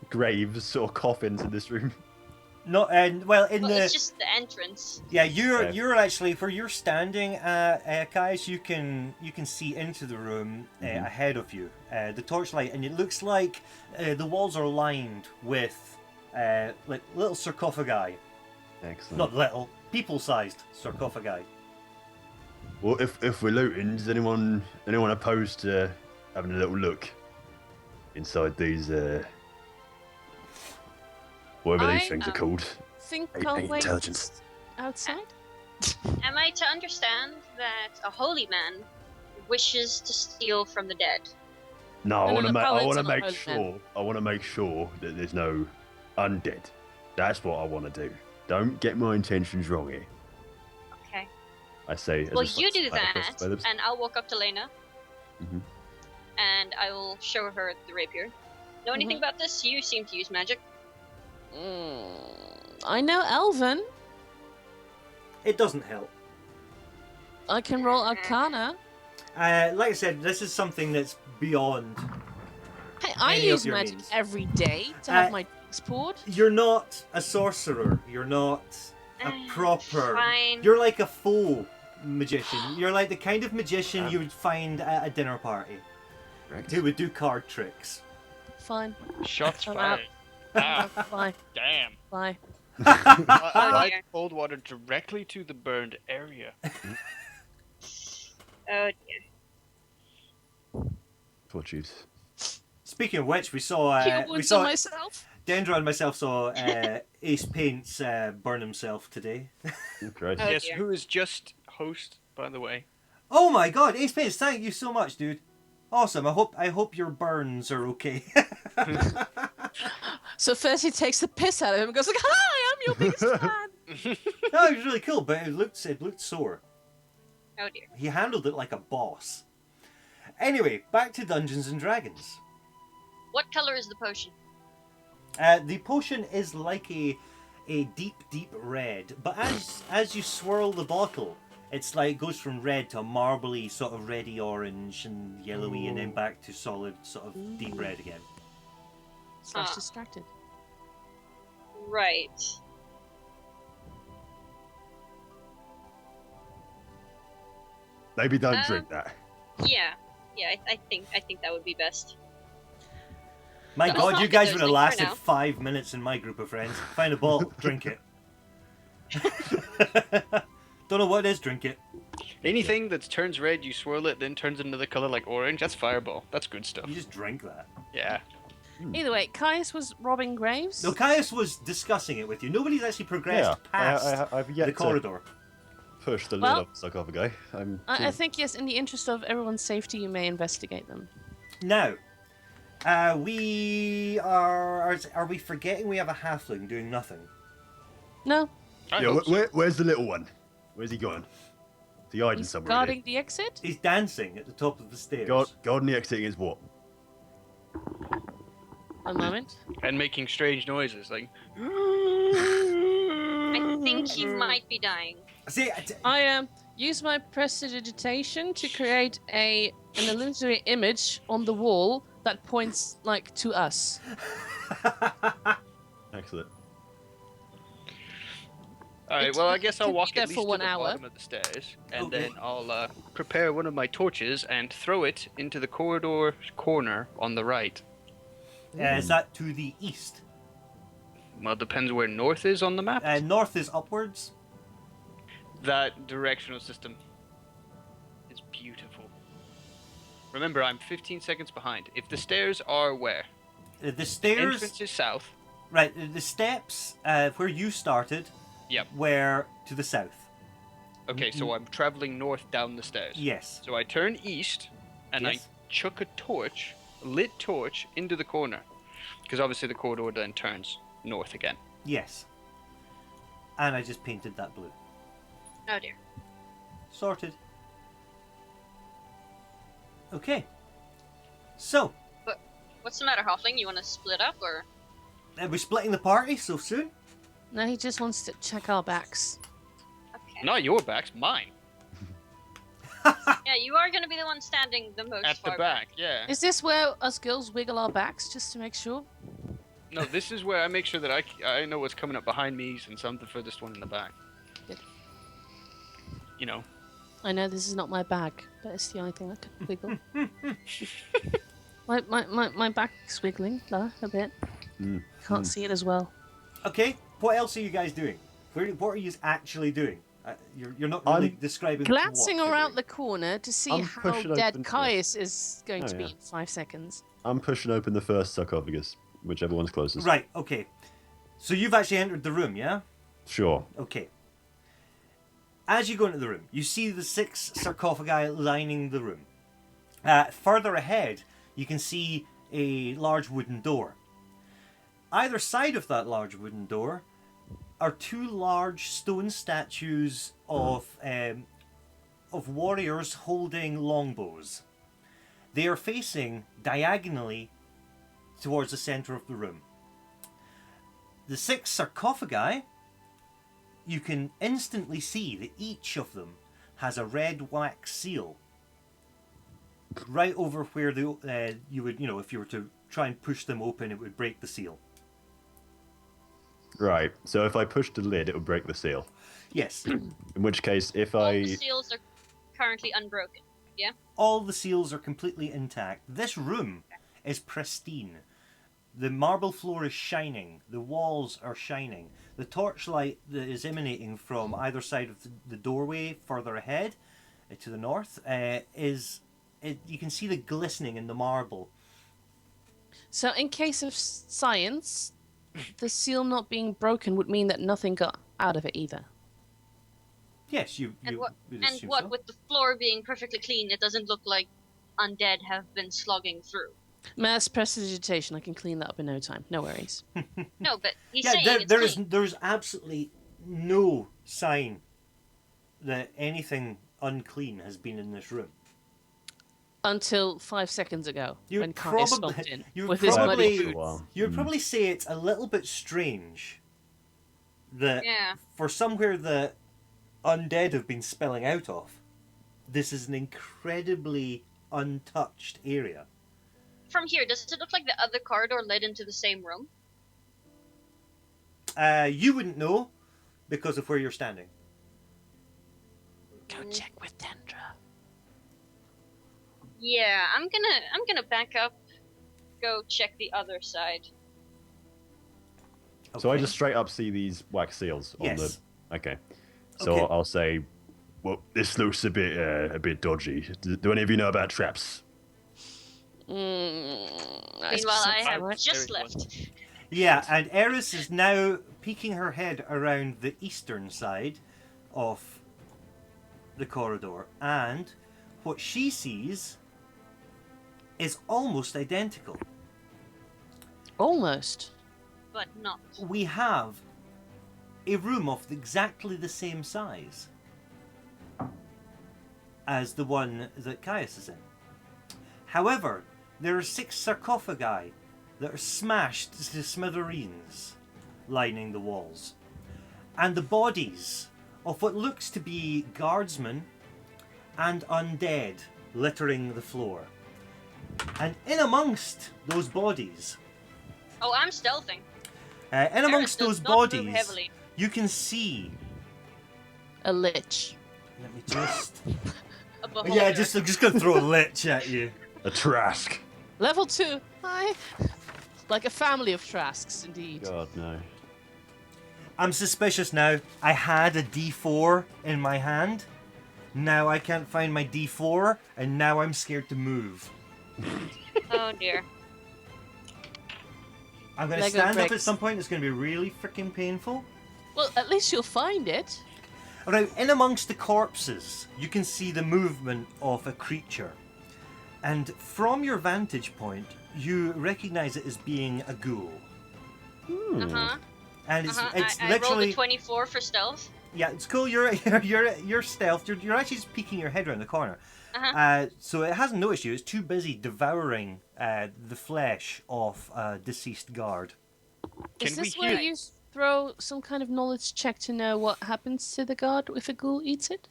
graves, sort of coffins in this room? No, and well, in Well, the it's just the entrance. yeah, Yeah. you're actually where you're standing, guys. You can see into the room ahead of you, the torchlight, and it looks like the walls are lined with like little sarcophagi. Excellent. Not little, people-sized sarcophagi. Well, if we're looting, is anyone opposed to having a little look inside these whatever these I, things are called? Think Eight- I'll eight wait intelligence. outside? Am I to understand that a holy man wishes to steal from the dead? No, No, no, the I paladins want are to not make holy sure. men. I want to make sure that there's no undead. That's what I want to do. Don't get my intentions wrong here. Okay. I say. as Well, a you do side of that, Phillips. and I'll walk up to Lena, Mhm. and I will show her the rapier. Know anything about this? You seem to use magic. I know Elven. It doesn't help. I can roll Arcana. Like I said, this is something that's beyond. Hey, I Any of use your magic means. every day to have Uh, my things poured. You're not a sorcerer. You're not a proper. Fine. You're like a faux magician. You're like the kind of magician you would find at a dinner party Correct. who would do card tricks. Fine. Shots I'm fired. Ah, Bye. damn. Bye. I Oh, light dear. cold water directly to the burned area. Oh dear. What juice? Speaking of which, we saw Cure we wounds on saw myself. Dendra and myself saw Ace Paints burn himself today. Great. Oh, Yes, dear. who is just host, by the way. Oh my God, Ace Paints! Thank you so much, dude. Awesome. I hope your burns are okay. So first he takes the piss out of him and goes like, "Hi, I'm your biggest fan." No, it was really cool, but it looked sore. Oh dear. He handled it like a boss. Anyway, back to Dungeons and Dragons. What color is the potion? The potion is like a deep red, but as you swirl the bottle, it's like goes from red to a marbly sort of reddy orange and yellowy, and then back to solid sort of deep red again. Slash Ah. distracted. Right. Maybe don't drink that. Yeah. Yeah. I think that would be best. My Let's God, not you get guys those would have things for lasted now. 5 minutes in my group of friends. Find a bottle, drink it. Don't know what it is, drink it. Anything that turns red, you swirl it, then turns another color like orange. That's fireball. That's good stuff. You just drink that. Yeah. Either way, Caius was robbing graves. No, Caius was discussing it with you. Nobody's actually progressed past I've yet the to corridor. push the lid Well- off the sarcophagi. I think, yes, in the interest of everyone's safety, you may investigate them. Now, we are we forgetting we have a halfling doing nothing? No, I Yeah, hope so. where's the little one? Where's he going? Is he hiding he's somewhere? guarding the exit. He's dancing at the top of the stairs. Guarding the exit is what? A moment. And making strange noises like. I think he might be dying. See, I use my prestidigitation to create an illusory image on the wall that points like to us. Excellent. Alright, well, I guess I'll Could be walk there at least for to 1 the hour. bottom of the stairs, and Okay. then I'll prepare one of my torches and throw it into the corridor corner on the right. is that to the east? Well, it depends where north is on the map. North is upwards. That directional system is beautiful. Remember, I'm 15 seconds behind. If the stairs are where? The stairs, Entrance is south. right? The steps where you started. Yep. Were to the south. Okay, so I'm traveling north down the stairs. Yes. So I turn east, and Yes. I chuck a torch, lit torch, into the corner. Because obviously the corridor then turns north again. Yes. And I just painted that blue. Oh dear. Sorted. Okay. So, What's the matter, Halfling? You want to split up, or? are we splitting the party so soon? No, he just wants to check our backs. Okay. Not your backs, mine. Yeah, you are going to be the one standing the most At the far back, yeah. Is this where us girls wiggle our backs just to make sure? No, this is where I make sure that I know what's coming up behind me since I'm the furthest one in the back. Good. You know. I know this is not my bag, but it's the only thing I can wiggle. my back's wiggling though, a bit. Can't see it as well. Okay. What else are you guys doing? What are you actually doing? You're not really I'm describing. Glancing what you're around doing. the corner to see I'm how pushing dead open- Caius is going Oh, to be yeah. in 5 seconds. I'm pushing open the first sarcophagus, whichever one's closest. Right. Okay. So you've actually entered the room, yeah? Sure. Okay. As you go into the room, you see the 6 sarcophagi lining the room. Further ahead, you can see a large wooden door. Either side of that large wooden door are 2 large stone statues of warriors holding longbows. They are facing diagonally towards the center of the room. The 6 sarcophagi, you can instantly see that each of them has a red wax seal right over where you would, if you were to try and push them open, it would break the seal. Right. So if I push the lid, it will break the seal. Yes. In which case, if All I the seals are currently unbroken. Yeah? All the seals are completely intact. This room is pristine. The marble floor is shining. The walls are shining. The torchlight that is emanating from either side of the doorway further ahead to the north you can see the glistening in the marble. So, in case of science, the seal not being broken would mean that nothing got out of it either. Yes, you And what, would and assume what so. with the floor being perfectly clean, it doesn't look like undead have been slogging through. Mass prestidigitation, I can clean that up in no time. No worries. No, but he's Yeah, saying there it's is there's absolutely no sign that anything unclean has been in this room. Until 5 seconds ago, You when Caius probably- stomped in you with his probably- muddy For a boots. while. You would probably say it's a little bit strange that Yeah. for somewhere that undead have been spilling out of, this is an incredibly untouched area. From here, does it look like the other corridor led into the same room? You wouldn't know because of where you're standing. Go check with Tendra. Yeah, I'm gonna back up, go check the other side. So I Okay. just straight up see these wax seals on Yes. the. Okay. So Okay. I'll say Well, this looks a bit dodgy. Do any of you know about traps? Meanwhile, I have Right. just There it was. left. Yeah, and Eris is now peeking her head around the eastern side of the corridor, and what she sees is almost identical. Almost. But not. We have a room of exactly the same size as the one that Caius is in. However, there are 6 sarcophagi that are smashed to smithereens lining the walls. And the bodies of what looks to be guardsmen and undead littering the floor. And in amongst those bodies, Oh, I'm stealthing. in amongst Eris does those not move bodies, heavily. you can see. A lich. Let me just. A I'm beholder. just gonna throw a lich at you. A trask. Level 2. Hi. Like a family of Trasks, indeed. God, no. I'm suspicious now. I had a D4 in my hand. Now I can't find my D4, and now I'm scared to move. Oh dear. I'm gonna Lego stand up bricks. at some point. It's gonna be really freaking painful. Well, at least you'll find it. Alright, in amongst the corpses, you can see the movement of a creature. And from your vantage point, you recognize it as being a ghoul. Uh-huh. And it's I rolled literally a 24 for stealth. yeah, it's cool. You're stealth. You're actually just peeking your head around the corner. Uh-huh. So it hasn't noticed you. It's too busy devouring the flesh of a deceased guard. Can Is we this hear? where you throw some kind of knowledge check to know what happens to the guard if a ghoul eats it?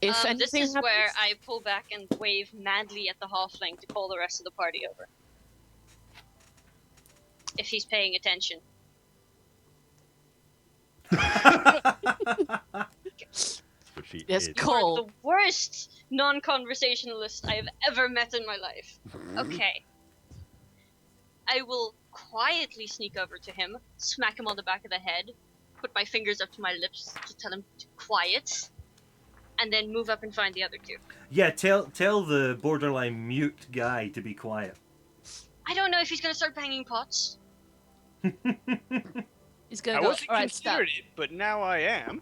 If This anything is happens? where I pull back and wave madly at the halfling to call the rest of the party over. If he's paying attention. But she Yes, is. Cole. The worst non-conversationalist I have ever met in my life. Okay. I will quietly sneak over to him, smack him on the back of the head, put my fingers up to my lips to tell him to quiet, and then move up and find the other two. Yeah, tell the borderline mute guy to be quiet. I don't know if he's gonna start banging pots. He's gonna I go. wasn't All right, stop. considering it, but now I am.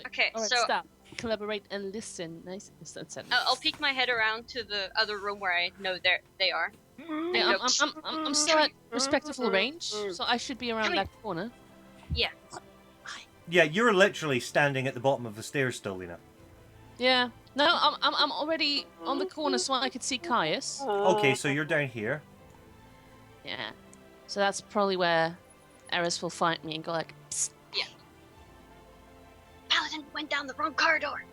Okay, All right, so stop. Collaborate and listen. Nice sentence. I'll peek my head around to the other room where I know they are. Yeah, I'm still at respectable range, so I should be around Come that corner. Yeah. Yeah, you're literally standing at the bottom of the stairs still, Lena. Yeah. No, I'm already on the corner, so I could see Caius. Okay, so you're down here. Yeah. So that's probably where Eris will find me and go like, Psst. Paladin went down the wrong corridor.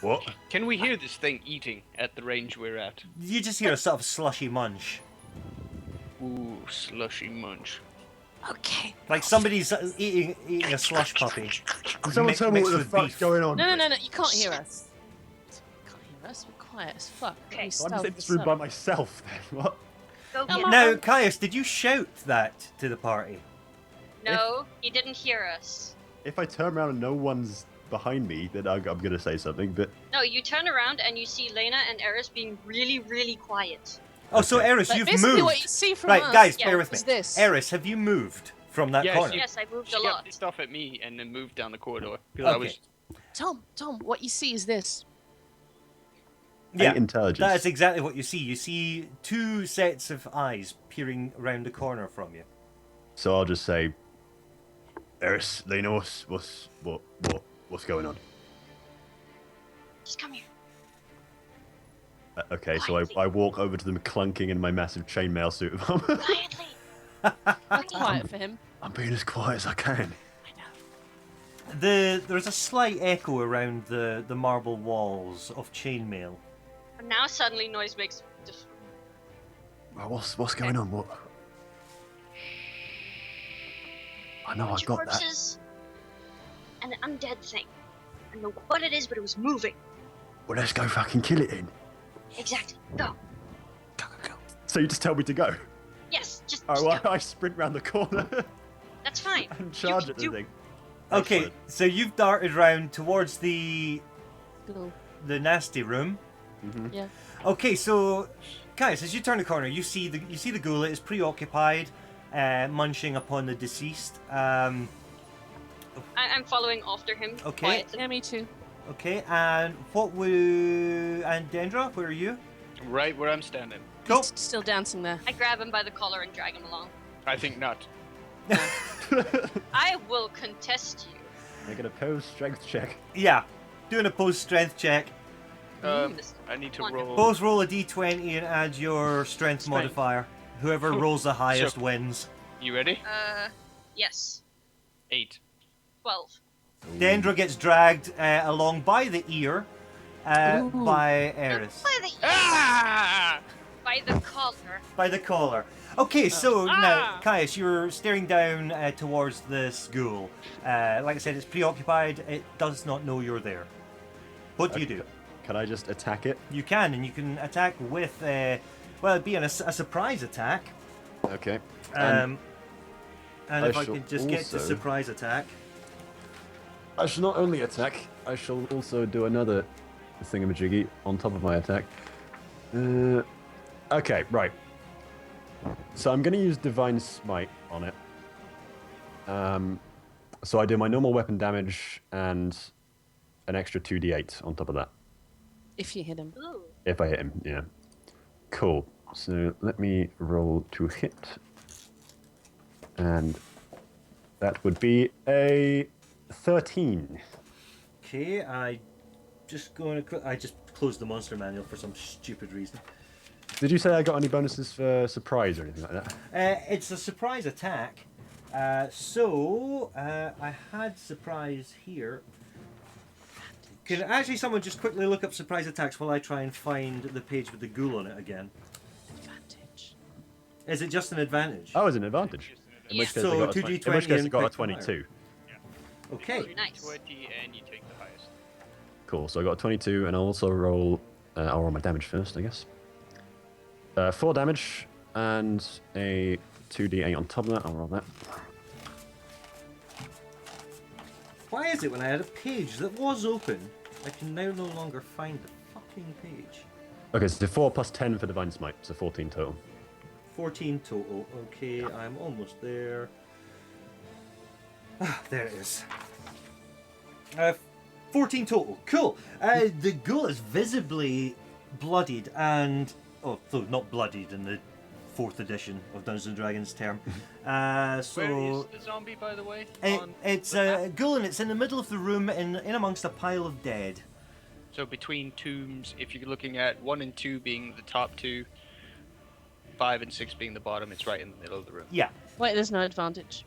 What? Can we hear this thing eating at the range we're at? You just hear a sort of slushy munch. Ooh, slushy munch. Okay. Like somebody's eating a slush puppy. Can someone Mix- tell me mixed what the with fuck's beef. going on? No, you can't hear us. You can't hear us. We're quiet as fuck. Okay. Let me I'm stealth just in this this room up. by myself then. What? Go Come get on. Now, Caius, did you shout that to the party? No, he didn't hear us. If I turn around and no one's behind me, then I'm gonna say something, but No, you turn around and you see Lena and Eris being really, really quiet. Oh, so Eris, But you've basically moved. what you see from Right, us guys, yeah, bear with me. is this. Eris, have you moved from that Yes, corner? you- Yes, I moved She a got lot. pissed off at me and then moved down the corridor. Because I Okay. was. Tom, what you see is this. Yeah, intelligence. that is exactly what you see. You see 2 sets of eyes peering around the corner from you. So I'll just say, Eris, Lena, what's going on? Just come here. Okay, so I walk over to them clunking in my massive chainmail suit of armor. Quietly. That's quiet for him. I'm being as quiet as I can. I know. There's a slight echo around the marble walls of chainmail. And now suddenly noise makes just Well, what's going on? What? I know I bunch of got that. corpses and an undead thing. I don't know what it is, but it was moving. Well, let's go fucking kill it then. Exactly. Go. Go. So you just tell me to go? Yes, just, Oh, just well, go. I sprint round the corner That's fine. and charge can at the do- thing. Okay, Excellent. so you've darted round towards the Cool. nasty room. Yeah. Okay, so guys, as you turn the corner, you see the ghoul. It is preoccupied, munching upon the deceased. I'm following after him. Okay. Quietly. Yeah, me too. Okay, and and Dendra, where are you? Right where I'm standing. Cool. He's still dancing there. I grab him by the collar and drag him along. I think not. I will contest you. Make an opposed strength check. Yeah, doing a post strength check. This I need to one. roll. Both roll a d20 and add your strength modifier. Whoever rolls the highest wins. You ready? Yes. 8. 12. Dendra gets dragged along by the ear Ooh. by Eris. By the Ah! by the collar. By the collar. Okay, so now, Caius, you're staring down towards this ghoul. Like I said, it's preoccupied. It does not know you're there. What do you do? Can I just attack it? You can, and you can attack with, well, it'd be a surprise attack. Okay. And if I shall could just get to also- surprise attack. I shall not only attack, I shall also do another thingamajiggy on top of my attack. Okay, right. So I'm going to use Divine Smite on it. So I do my normal weapon damage and an extra 2d8 on top of that. If you hit him. Ooh. If I hit him, yeah. Cool. So let me roll to hit. And that would be a 13. Okay, I just closed the monster manual for some stupid reason. Did you say I got any bonuses for surprise or anything like that? It's a surprise attack. So I had surprise here. Can actually someone just quickly look up surprise attacks while I try and find the page with the ghoul on it again? Advantage. Is it just an advantage? Oh, it's an advantage. In which Yeah. case So I got a 2d20 in which case I and got a quick fire. 22. Okay. Nice. 20 and you take the highest. Cool. So I got a 22, and I'll also roll. I'll roll my damage first, I guess. 4 damage and a 2d8 on top of that. I'll roll that. Why is it when I had a page that was open, I can now no longer find the fucking page? Okay, so 4 plus 10 for Divine Smite, so 14 total. 14 total. Okay, I'm almost there. Ah, there it is. 14 total. Cool. The ghoul is visibly bloodied and... Oh, so not bloodied in the 4th edition of Dungeons and Dragons term. Where is So... the zombie, by the way? It's the a map? ghoul and it's in the middle of the room in amongst a pile of dead. So between tombs, if you're looking at 1 and 2 being the top 2, 5 and 6 being the bottom, it's right in the middle of the room. Yeah. Wait, there's no advantage.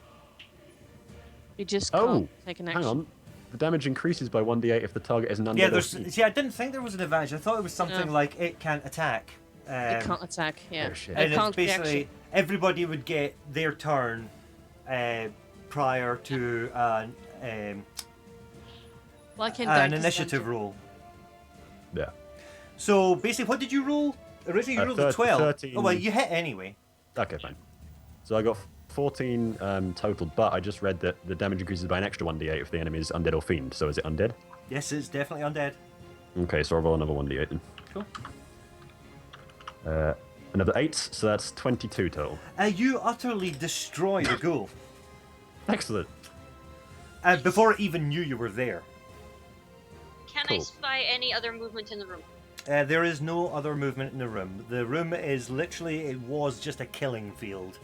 You just Oh, can't take an action. hang on. The damage increases by 1d8 if the target is an undead Yeah, or there's... fiend. See, I didn't think there was an advantage. I thought it was something No. like it can't attack. It can't attack, yeah. Oh, shit. It And it's can't basically reaction. everybody would get their turn prior to Like in an Darkest initiative Dungeon. roll. Yeah. So basically, what did you roll? Originally, you rolled a 12. 13. Oh, well, you hit anyway. Okay, fine. So I got 14 total, but I just read that the damage increases by an extra 1d8 if the enemy is undead or fiend. So is it undead? Yes, it's definitely undead. Okay, so I'll roll another 1d8 then. Cool. Another 8, so that's 22 total. You utterly destroy the ghoul Excellent. before it even knew you were there. Can I Cool. spy any other movement in the room? There is no other movement in the room. The room is literally, it was just a killing field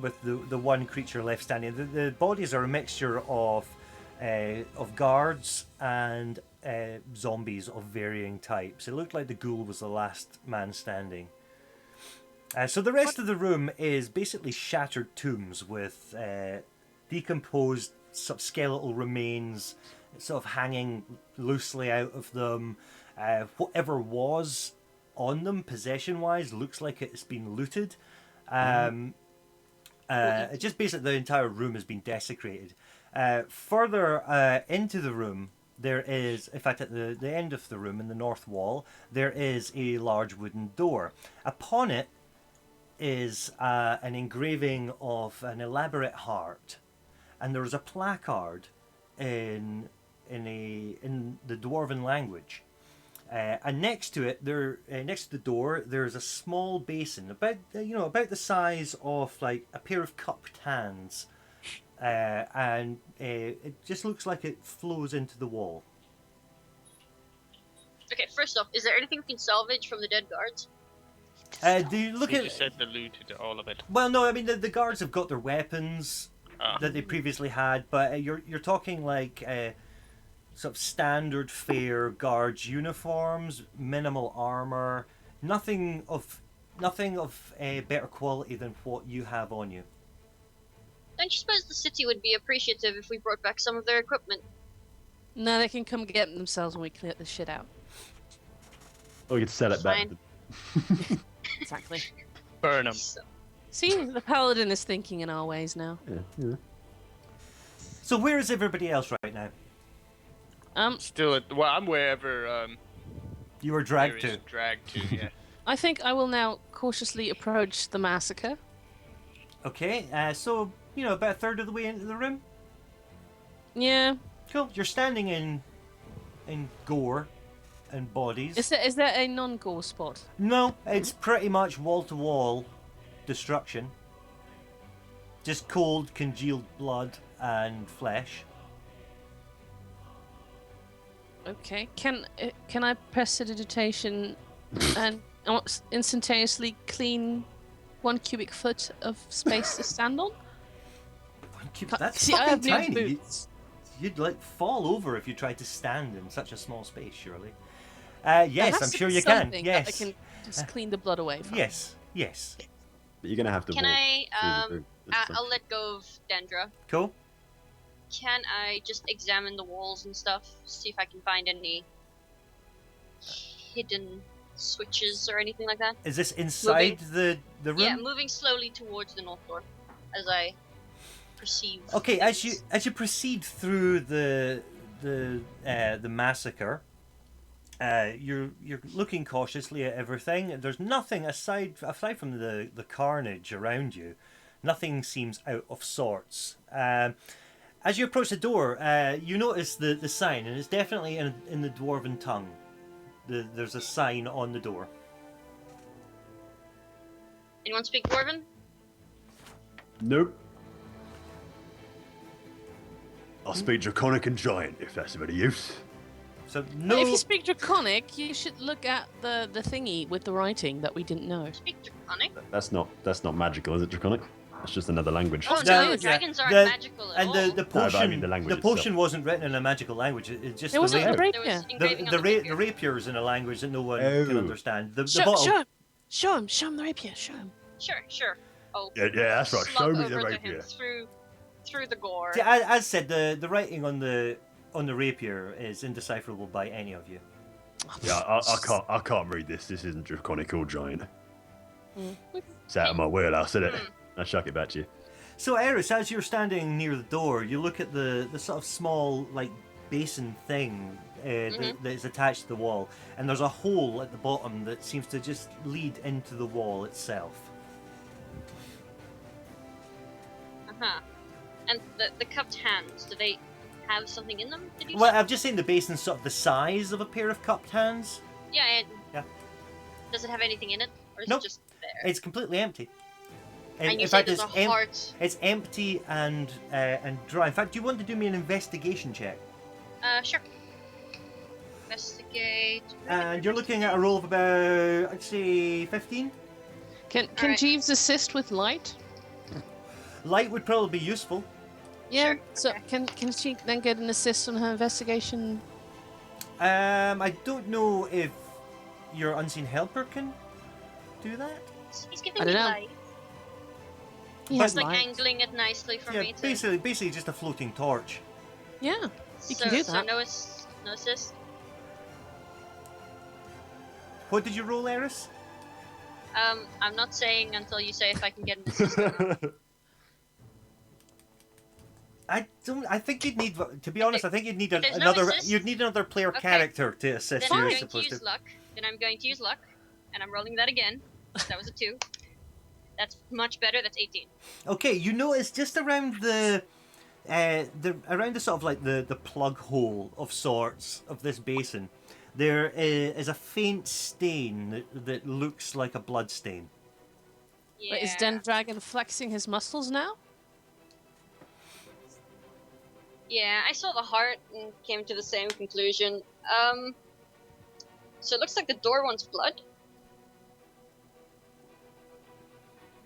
with the one creature left standing. The bodies are a mixture of guards and zombies of varying types. It looked like the ghoul was the last man standing. So the rest of the room is basically shattered tombs with decomposed sort of skeletal remains sort of hanging loosely out of them. Whatever was on them, possession-wise, looks like it's been looted. Just basically the entire room has been desecrated. Further into the room, there is, in fact, at the end of the room, in the north wall, there is a large wooden door. Upon it is an engraving of an elaborate heart. and there is a placard in the dwarven language. And next to it, next to the door, there's a small basin, about the size of like a pair of cupped hands, and it just looks like it flows into the wall. Okay, first off, is there anything we can salvage from the dead guards? Do you look He at? just said the loot to all of it. Well, no, I mean the guards have got their weapons Ah. that they previously had, but you're talking like sort of standard fare guards uniforms, minimal armor, nothing of better quality than what you have on you. Don't you suppose the city would be appreciative if we brought back some of their equipment? No, they can come get it themselves when we clear this shit out. Or you could sell it back. Fine. Exactly. Burn them. So, See, the paladin is thinking in our ways now. Yeah. So where is everybody else right now? Still, I'm wherever You were dragged there is to. dragged to. Yeah. I think I will now cautiously approach the massacre. Okay, so about a third of the way into the room. Yeah. Cool. You're standing in gore and bodies. Is there a non-gore spot? No, it's pretty much wall to wall destruction. Just cold, congealed blood and flesh. Okay. Can I prestidigitation and instantaneously clean 1 cubic foot of space to stand on? That's See, I have fucking new tiny. boots. You'd like fall over if you tried to stand in such a small space, surely. There Yes, has I'm to sure be you can. something Yes. that I can just clean the blood away from. Yes. Yes. But you're gonna have to. can walk I, through the room. That's I'll let go of Dendra. Cool. Can I just examine the walls and stuff, see if I can find any hidden switches or anything like that? Is this inside the room? Yeah, moving slowly towards the north door as I perceive. Okay, things. as you proceed through the massacre, you're looking cautiously at everything. There's nothing aside from the carnage around you. Nothing seems out of sorts. As you approach the door, you notice the sign, and it's definitely in the dwarven tongue. There's a sign on the door. Anyone speak Dwarven? Nope. I'll speak Draconic and Giant if that's of any use. So But no. if you speak Draconic, you should look at the thingy with the writing that we didn't know. Speak Draconic? That's not magical, is it? Draconic? That's just another language. Oh No, no, yeah. dragons aren't The- magical at And all. the potion, but I mean the language potion itself. wasn't written in a magical language. It's just There wasn't a rapier. break There here. was engraving on the The rapier. rapier's in a language that no one can Oh. understand. The Show bottle. him the rapier. Show him. Sure. Oh, Yeah, that's right. slug Show me the over to him rapier. through the gore. See, as said, the writing on the rapier is indecipherable by any of you. Yeah, I can't read this. This isn't Draconic or Giant. Mm. It's out of my wheelhouse, isn't it? I chuck it back to you. So, Eris, as you're standing near the door, you look at the sort of small, like, basin thing that is attached to the wall, and there's a hole at the bottom that seems to just lead into the wall itself. Uh-huh. And the cupped hands, do they have something in them? Did you Well, say? I've just seen the basin sort of the size of a pair of cupped hands. Yeah, and Yeah. does it have anything in it? Or is Nope. it just there? It's completely empty. And you in say fact, there's a heart. it's empty and dry. In fact, do you want to do me an investigation check? Sure. Investigate. And you're looking at a roll of about, I'd say, 15. Can Alright. Jeeves assist with light? Light would probably be useful. Yeah. Sure, So okay. can she then get an assist on her investigation? I don't know if your unseen helper can do that. He's giving I me don't know. light. He But has Like light. angling it nicely for Yeah, me to. basically just a floating torch. Yeah. You so, can do so that. no assist. What did you roll, Eris? I'm not saying until you say if I can get an assist. I think you'd need. To be honest, I think you'd need There's no another. assist? You'd need another player Okay. character to assist Then you. I'm As going to opposed use to. luck. And I'm rolling that again. That was a 2. That's much better. That's 18. Okay, you notice just around the around the sort of like the plug hole of sorts of this basin, there is a faint stain that looks like a blood stain. Yeah. Wait, is Den Dragon flexing his muscles now? Yeah, I saw the heart and came to the same conclusion. So it looks like the door wants blood.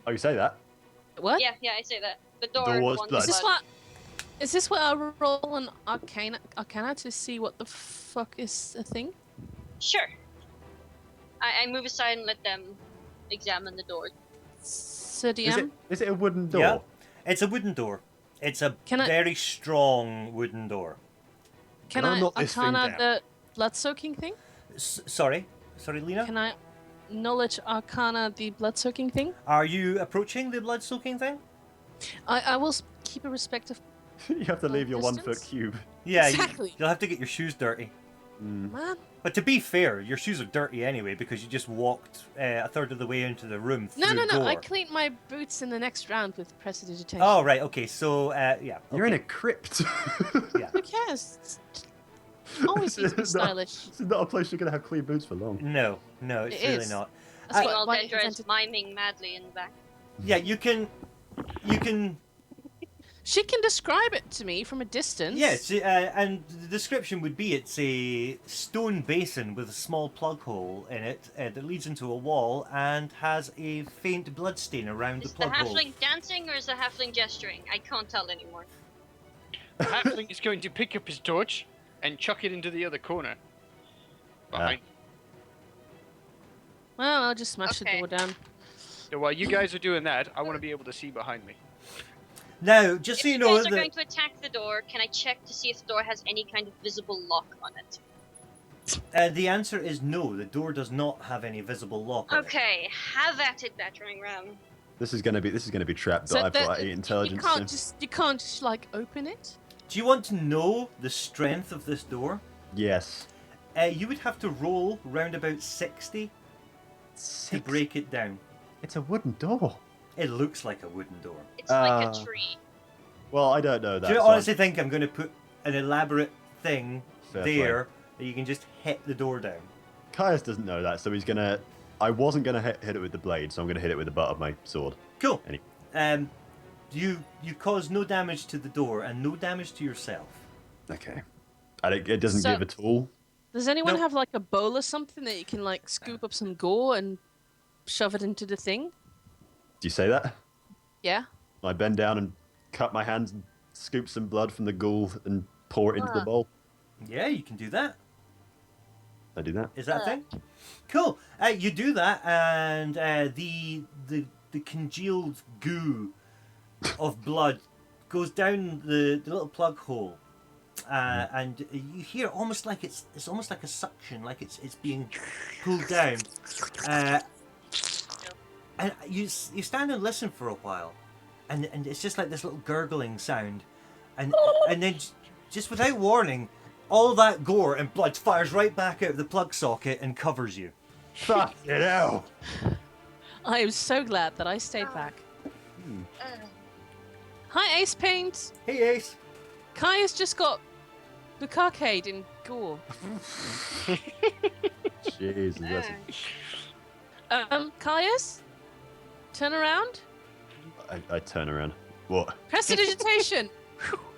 Oh, you say that? What? Yeah, I say that. The door, Door wants wants blood. Is this what? Is this where I roll an Arcana to see what the fuck is a thing? Sure. I move aside and let them examine the door. So Is DM, it a wooden door? Yeah, it's a wooden door. It's a Can I- very strong wooden door. can Can I I knock this thing Arcana down? the blood soaking thing? Sorry, Lena. Can I knowledge Arcana the blood soaking thing? Are you approaching the blood soaking thing? I will keep a respective. You have to leave your 1 Distance? foot cube. Yeah, Exactly. you'll have to get your shoes dirty. Man, But to be fair, your shoes are dirty anyway because you just walked a third of the way into the room through no. door. I cleaned my boots in the next round with prestidigitation. Oh right, okay. So yeah, You're in a okay. crypt. Yeah. Who cares? Always needs to be This is not- stylish. This is not a place you're going to have clean boots for long. No, it's It really is. not. That's Meanwhile, why Dendra is invented- miming madly in the back. Yeah, you can. She can describe it to me from a distance. Yes, and the description would be it's a stone basin with a small plug hole in it that leads into a wall and has a faint blood stain around Is the the plug hole. halfling dancing or is the halfling gesturing? I can't tell anymore. The halfling is going to pick up his torch and chuck it into the other corner. Behind. Well, I'll just smash the Okay. door down. So while you guys are doing that, I want to be able to see behind me. Now, just so If you you know guys are that going to attack the door, can I check to see if the door has any kind of visible lock on it? the answer is no. The door does not have any visible lock on it. Okay, have at it, battering ram. This is going to be trap So dive that- for 8 intelligence. you can't just like open it. Do you want to know the strength of this door? Yes. You would have to roll round about 60 to break it down. It's a wooden door. It looks like a wooden door. It's like Uh, a tree. Well, I don't know that. Do you so I'm- honestly think I'm going to put an elaborate thing Fair there that you can just hit the door down? Caius doesn't know that, so he's gonna. I wasn't gonna hit it with the blade, so I'm gonna hit it with the butt of my sword. Cool. Any- You cause no damage to the door and no damage to yourself. Okay. It doesn't So- give at all. Does anyone Nope. have like a bowl or something that you can like scoop up some gore and shove it into the thing? Do you say that? Yeah. I bend down and cut my hands and scoop some blood from the ghoul and pour it into the Ah. bowl. Yeah, you can do that. I do that. Is that a thing? Cool. You do that, and the congealed goo of blood goes down the little plug hole, and you hear almost like it's almost like a suction, like it's being pulled down. And you stand and listen for a while, and it's just like this little gurgling sound, and then just without warning, all that gore and blood fires right back out of the plug socket and covers you. Fuck it out. I am so glad that I stayed back. Uh, Hi, Ace Paint. Hey Ace. Kai has just got the carcade in gore. Jesus. That's... Caius, turn around. I turn around. What? Prestidigitation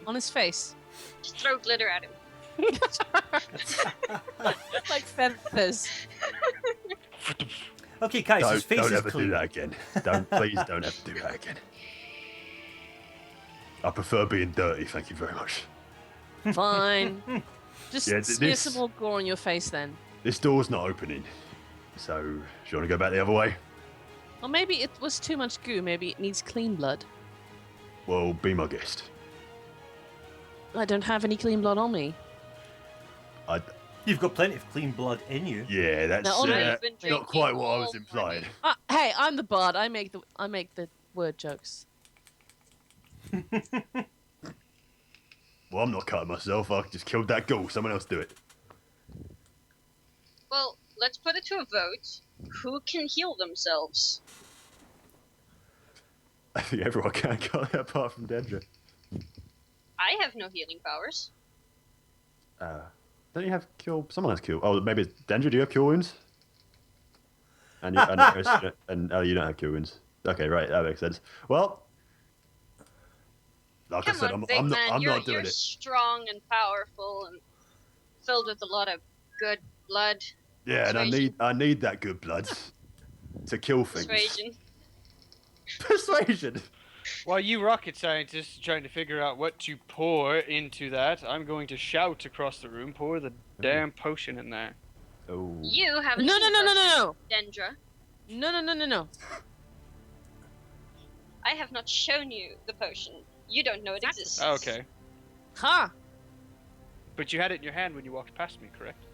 on his face, just throw glitter at him. like feathers. Okay, guys, his face Don't is ever clean. do that again. Please don't ever do that again. I prefer being dirty, thank you very much. Fine. Just Yeah, smear this- some more gore on your face then. This door's not opening. So, do you want to go back the other way? Or maybe it was too much goo. Maybe it needs clean blood. Well, be my guest. I don't have any clean blood on me. You've got plenty of clean blood in you. Yeah, that's No, only I've been not drinking quite what I all was implying. morning. Hey, I'm the bard. I make the word jokes. Well, I'm not cutting myself. I just killed that ghoul. Someone else do it. Well, let's put it to a vote. Who can heal themselves? I think everyone can, can't they, apart from Dendra. I have no healing powers. Don't you have cure? Someone has cure. Oh, maybe it's Dendra. Do you have cure wounds? And you don't have cure wounds. Okay, right, that makes sense. Well, like Come I said, on, I'm big man. not you're doing it. strong and powerful and filled with a lot of good blood. Yeah, and Persuasion. I need that good blood to kill things. Persuasion. Persuasion. While you rocket scientists are trying to figure out what to pour into that, I'm going to shout across the room, pour the damn potion in there. Oh. You haven't No, seen no, no, no, potions, no, no. Dendra. No, no, no, no, no. I have not shown you the potion. You don't know it exists. Oh, okay. Ha! But you had it in your hand when you walked past me, correct?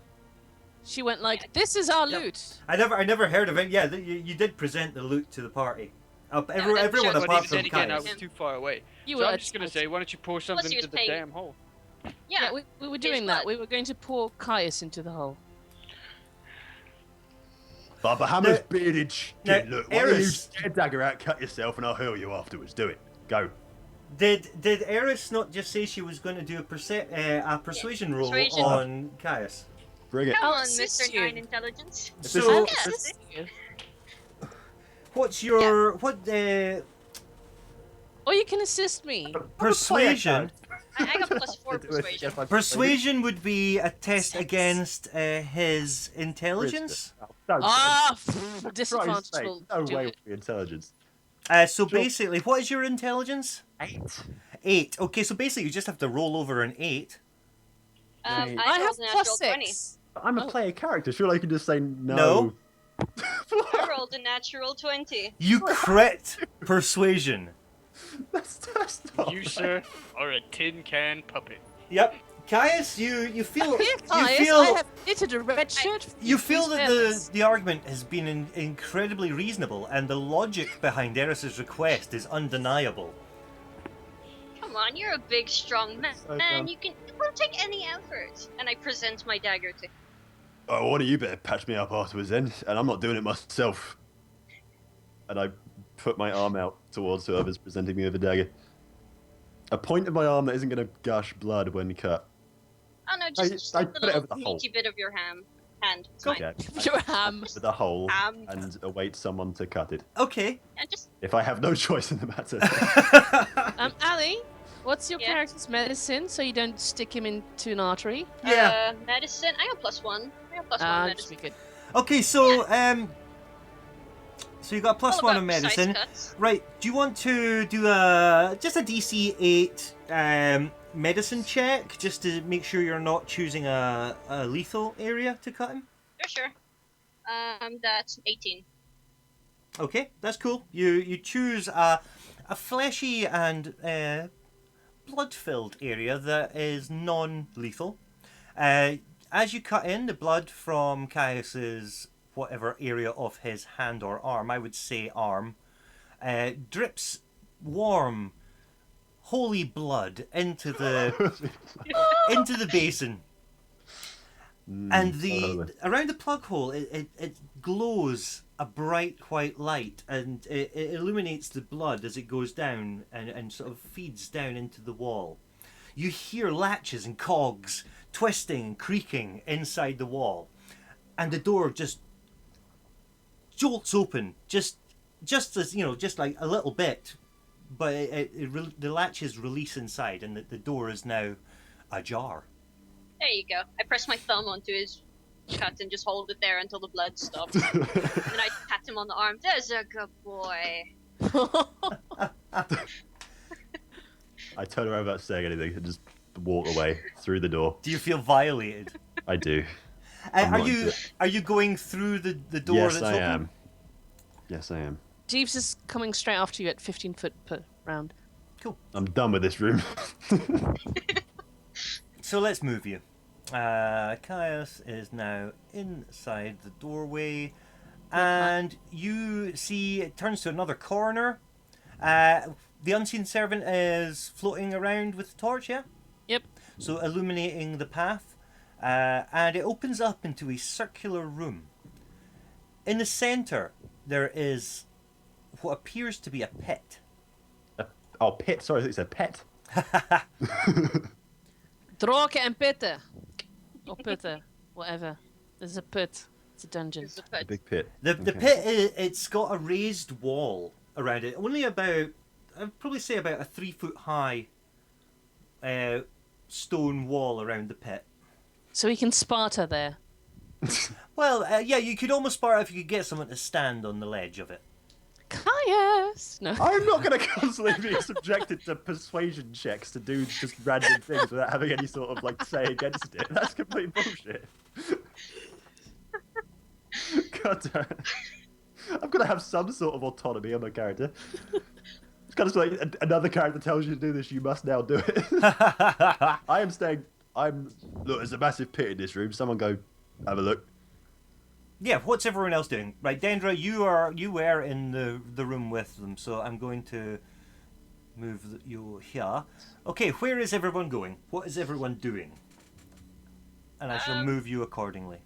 She went like, "This is our Yep. loot." I never heard of it. Yeah, you did present the loot to the party. Everyone sure, apart But from then again, I Caius. was too far away. You So were I'm just gonna say, why don't you pour something he was into the paying- damn hole? Yeah, we were His doing that. blood. We were going to pour Caius into the hole. Baba Hammer's Now- bearded now, skin. Look, why don't you Eris- get a dagger out, cut yourself, and I'll heal you afterwards. Do it. Go. Did Eris not just say she was going to do a persuasion roll Persuasion. on Caius? Bring it. come I'll on, assist Mr. you. 9 Intelligence. If this So- is- What's your Or you can assist me. persuasion? I got plus 4 persuasion. Persuasion would be a test against his intelligence. Don't Ah, say it. disadvantage Christ's will sake, no do way it. with the intelligence. So basically, what is your intelligence? 8. 8. Okay, so basically you just have to roll over an 8. I I have rolled a natural plus 20. 6. I'm a player character. Surely I can just say no. No. I rolled a natural 20. You crit persuasion. that's not You, right. sir, are a tin can puppet. Yep. Caius, you feel Here, Caius, you feel I have knitted a red shirt. for you feel Please that wear this. the argument has been incredibly reasonable, and the logic behind Eris's request is undeniable. Come on, you're a big, strong man. So Man, dumb. it won't take any effort. And I present my dagger to him. Oh, one of you better patch me up afterwards then, and I'm not doing it myself. And I put my arm out towards whoever's presenting me with a dagger. A point of my arm that isn't going to gush blood when cut. Oh no, I- just I a put it little over the hole. teeny bit of your hand. It's Go. fine. Okay. Your ham. With a hole Ham. and await someone to cut it. Okay. Yeah, just If I have no choice in the matter. Ali, what's your Yeah? character's medicine so you don't stick him into an artery? Yeah. Medicine. I got +1. I got +1 Just medicine. be good. Okay, so so you got All +1 about on precise medicine. cuts. Right, do you want to do just a DC 8 medicine check, just to make sure you're not choosing a lethal area to cut him? Sure. That's 18. Okay, that's cool. You choose a fleshy and blood-filled area that is non-lethal. As you cut in, the blood from Caius's whatever area of his hand or arm, I would say arm, drips warm, holy blood into the into the basin. And lovely. around the plug hole, it glows a bright white light, and it illuminates the blood as it goes down and sort of feeds down into the wall. You hear latches and cogs twisting and creaking inside the wall, and the door just jolts open, just as just like a little bit, but the latches release inside, and the door is now ajar. There you go. I press my thumb onto his cut and just hold it there until the blood stops. And I pat him on the arm. There's a good boy. I turn around without saying anything and just walk away through the door. Do you feel violated? I do. Are not you into are you going through the door Yes, that's I open? am. Yes, I am. Jeeves is coming straight after you at 15 foot per round. I'm done with this room. So let's move you. Caius is now inside the doorway, and you see it turns to another corner. The unseen servant is floating around with the torch, yeah? Yep. So illuminating the path, and it opens up into a circular room. In the centre, there is what appears to be a pit. Oh, pit. Sorry, I think it's a pet. Droke and Pitte. Or Pitte. Whatever. There's a pit. It's a dungeon. It's a A pit. big pit. The Okay. pit, it's got a raised wall around it. Only about, I'd probably say about a 3 foot high stone wall around the pit. So we can Sparta there. Well, yeah, you could almost start if you could get someone to stand on the ledge of it. Caius! No. I'm not going to constantly be subjected to persuasion checks to do just random things without having any sort of like say against it. That's complete bullshit. God damn it. I'm going to have some sort of autonomy on my character. It's kind of like another character tells you to do this, you must now do it. I am staying. Look, there's a massive pit in this room. Someone go have a look. Yeah, what's everyone else doing? Right, Dendra, you were in the room with them, so I'm going to move you here. Okay, where is everyone going? What is everyone doing? And I shall move you accordingly.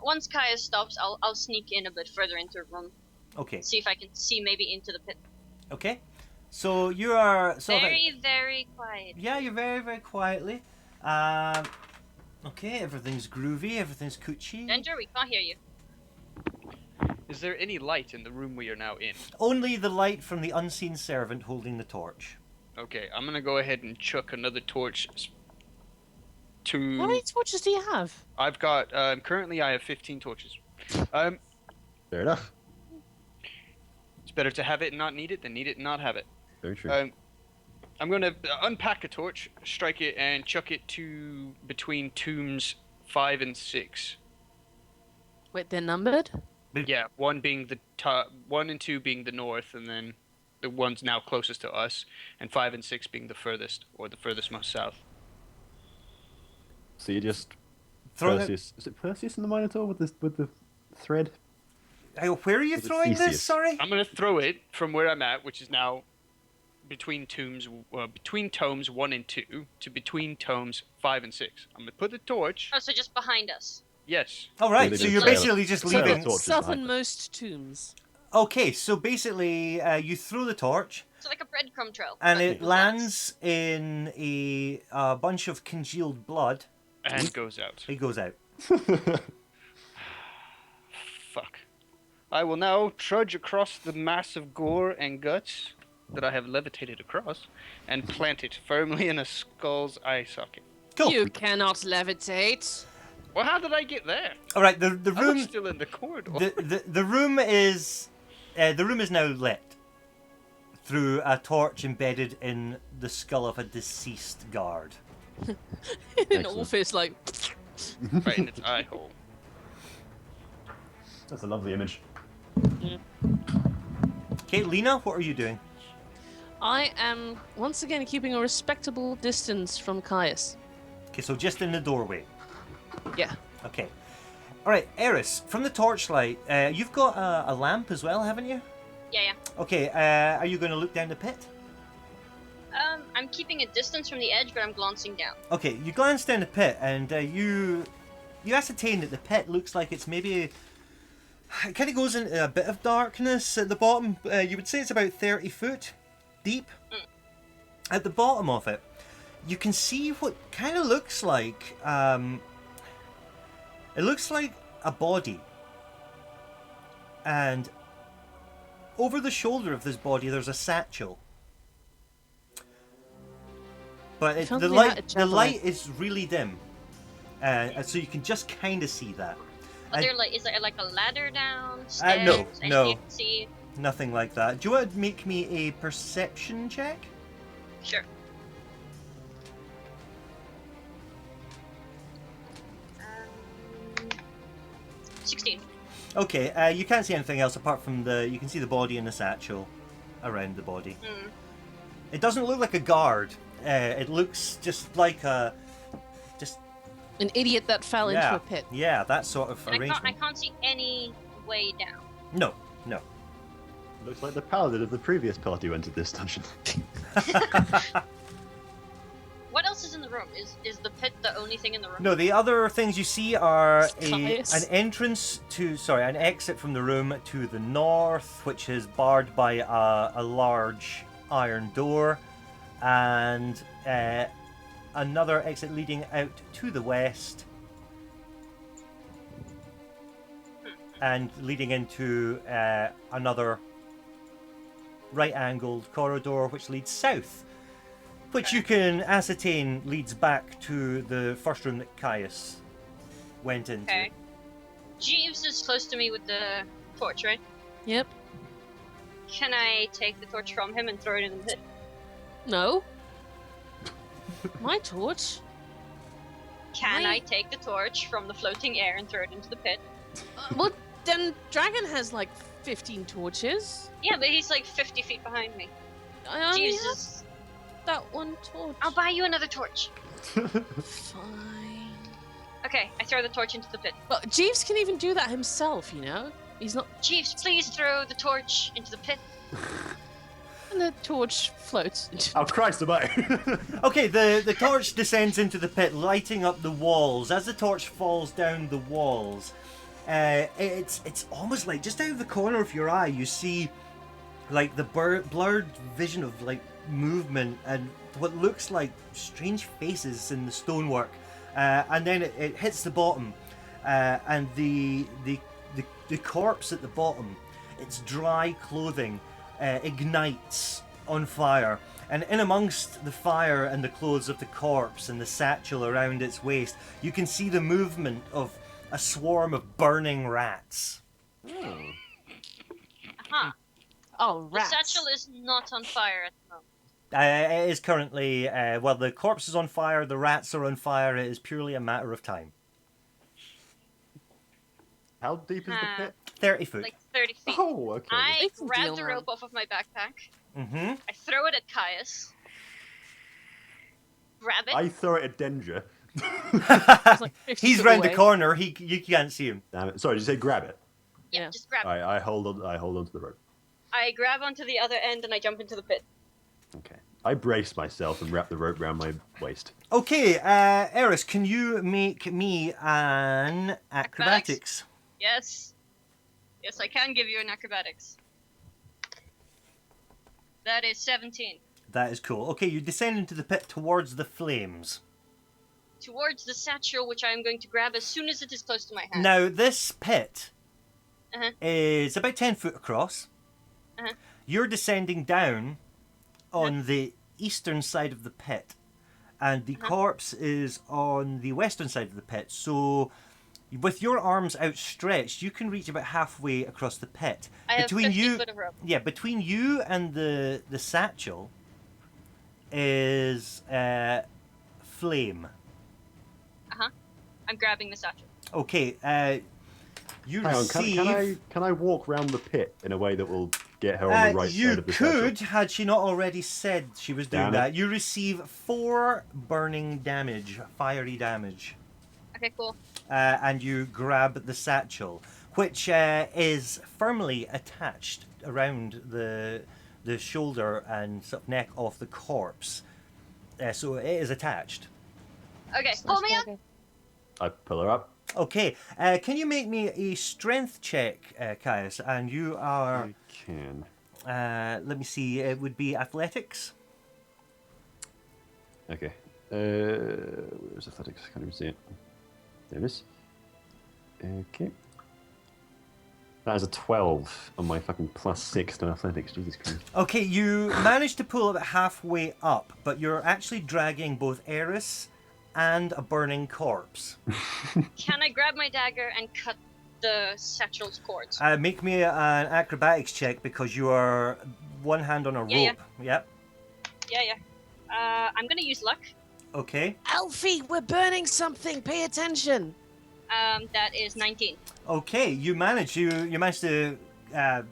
Once Kaya stops, I'll sneak in a bit further into the room. Okay. See if I can see maybe into the pit. Okay. So you are Very quiet. Yeah, you're very, very quietly. Okay, everything's groovy, everything's coochie. Danger, we can't hear you. Is there any light in the room we are now in? Only the light from the unseen servant holding the torch. Okay, I'm gonna go ahead and chuck another torch to... How many torches do you have? I've got, currently I have 15 torches. Fair enough. It's better to have it and not need it than need it and not have it. Very true. I'm gonna unpack a torch, strike it, and chuck it to between tombs 5 and 6. Wait, they're numbered? Yeah, 1 being the 1 and 2 being the north, and then the ones now closest to us, and 5 and 6 being the furthest, or the furthest most south. So you just Throw Perseus. Is it Perseus in the Minotaur with the thread? Where are you Was it throwing this? Theseus? Sorry. I'm gonna throw it from where I'm at, which is now between tomes 1 and 2 to between tomes 5 and 6. I'm gonna put the torch. Oh, so just behind us. Yes. All right. Really So did you're sail. basically just Sail leaving. the torches behind them. Southernmost tombs. Okay, so basically, you throw the torch, It's like a breadcrumb trail. and but it with lands in a bunch of congealed blood. And goes out. It goes out. Fuck. I will now trudge across the mass of gore and guts that I have levitated across, and plant it firmly in a skull's eye socket. Cool. You cannot levitate. Well, how did I get there? All right. The I room. was still in the corridor. The room is now lit through a torch embedded in the skull of a deceased guard. In Excellent. Orpheus, like... Right in its eye hole. That's a lovely image. Okay, Lena, what are you doing? I am once again keeping a respectable distance from Caius. Okay, so just in the doorway. Yeah. Okay. All right, Eris, from the torchlight, you've got a lamp as well, haven't you? Yeah. Okay, are you going to look down the pit? I'm keeping a distance from the edge, but I'm glancing down. Okay, you glance down the pit, and you ascertain that the pit looks like it's maybe... It kind of goes into a bit of darkness at the bottom. You would say it's about 30 foot deep. At the bottom of it, you can see what kind of looks like... it looks like a body. And over the shoulder of this body, there's a satchel. But Found the me that light, at the Chapel light is really dim, so you can just kind of see that. Are And- there is there like a ladder down? no, Stairs, anything no. you can see? Nothing like that. Do you want to make me a perception check? Sure. Um, 16. Okay, you can't see anything else apart from you can see the body and the satchel around the body. Hmm. It doesn't look like a guard. It looks just like An idiot that fell into yeah, a pit. yeah, that sort of And I arrangement. can't see any way down. No. Looks like the paladin of the previous party who entered this dungeon. What else is in the room? Is the pit the only thing in the room? No, the other things you see are Caius. an exit from the room to the north, which is barred by a large iron door, and another exit leading out to the west, and leading into another right-angled corridor which leads south, which you can ascertain leads back to the first room that Caius went into. Okay. Jeeves is close to me with the torch, right? Yep. Can I take the torch from him and throw it in the pit? No. My torch? Can Why? I take the torch from the floating air and throw it into the pit? Well, then Dragon has like 15 torches. Yeah, but he's like 50 feet behind me. I only have Jesus. that one torch. I'll buy you another torch. Fine. Okay, I throw the torch into the pit. But Jeeves can even do that himself, you know? He's not... Jeeves, please throw the torch into the pit. And the torch floats. Oh Christ, am I? Okay, the torch descends into the pit, lighting up the walls. As the torch falls down the walls, it's almost like just out of the corner of your eye, you see like the blurred vision of like movement and what looks like strange faces in the stonework, and then it hits the bottom, and the corpse at the bottom, its dry clothing ignites on fire, and in amongst the fire and the clothes of the corpse and the satchel around its waist, you can see the movement of a swarm of burning rats. Huh. Oh, The rats. satchel is not on fire at the moment. It is currently, well, the corpse is on fire, the rats are on fire, it is purely a matter of time. How deep is the pit? 30 foot. Like 30 feet. Oh, okay. I It's a grab deal, the man. rope off of my backpack. Mm-hmm. I throw it at Caius. Grab it. I throw it at Danger. It's like 50 He's foot round the away. corner, you can't see him. Damn it. Sorry, did you say grab it? Yeah, Yeah. just grab it. Alright, I hold on to the rope. I grab onto the other end and I jump into the pit. Okay. I brace myself and wrap the rope around my waist. Okay, Eris, can you make me an acrobatics? Yes. Yes, I can give you an acrobatics. That is 17. That is cool. Okay, you descend into the pit towards the flames. Towards the satchel, which I am going to grab as soon as it is close to my hand. Now, this pit Uh-huh. is about 10 foot across. Uh-huh. You're descending down on the eastern side of the pit, and the corpse is on the western side of the pit. So, with your arms outstretched, you can reach about halfway across the pit. I have 50 foot of rope. Yeah, between you and the satchel is flame. I'm grabbing the satchel. Okay, you Hang on, receive. can I walk round the pit in a way that will get her on the right you side of the could, satchel? had she not already said she was doing Damn it. that. You receive 4 burning damage, fiery damage, Okay, cool. and you grab the satchel, which is firmly attached around the shoulder and sort of neck of the corpse. So it is attached. Okay, pull me up. I pull her up. Okay, can you make me a strength check, Caius? And you are, I can. let me see, it would be athletics. Okay. Where's athletics? Can't even see it. There it is. Okay. That is a 12 on my fucking +6 to athletics. Jesus Christ. Okay, you managed to pull it halfway up, but you're actually dragging both Eris and a burning corpse. Can I grab my dagger and cut the satchel's cords? Make me an acrobatics check because you are one hand on a rope. Yeah. Yep. Yeah. I'm gonna use luck. Okay. Alfie, we're burning something. Pay attention. That is 19. Okay, you managed to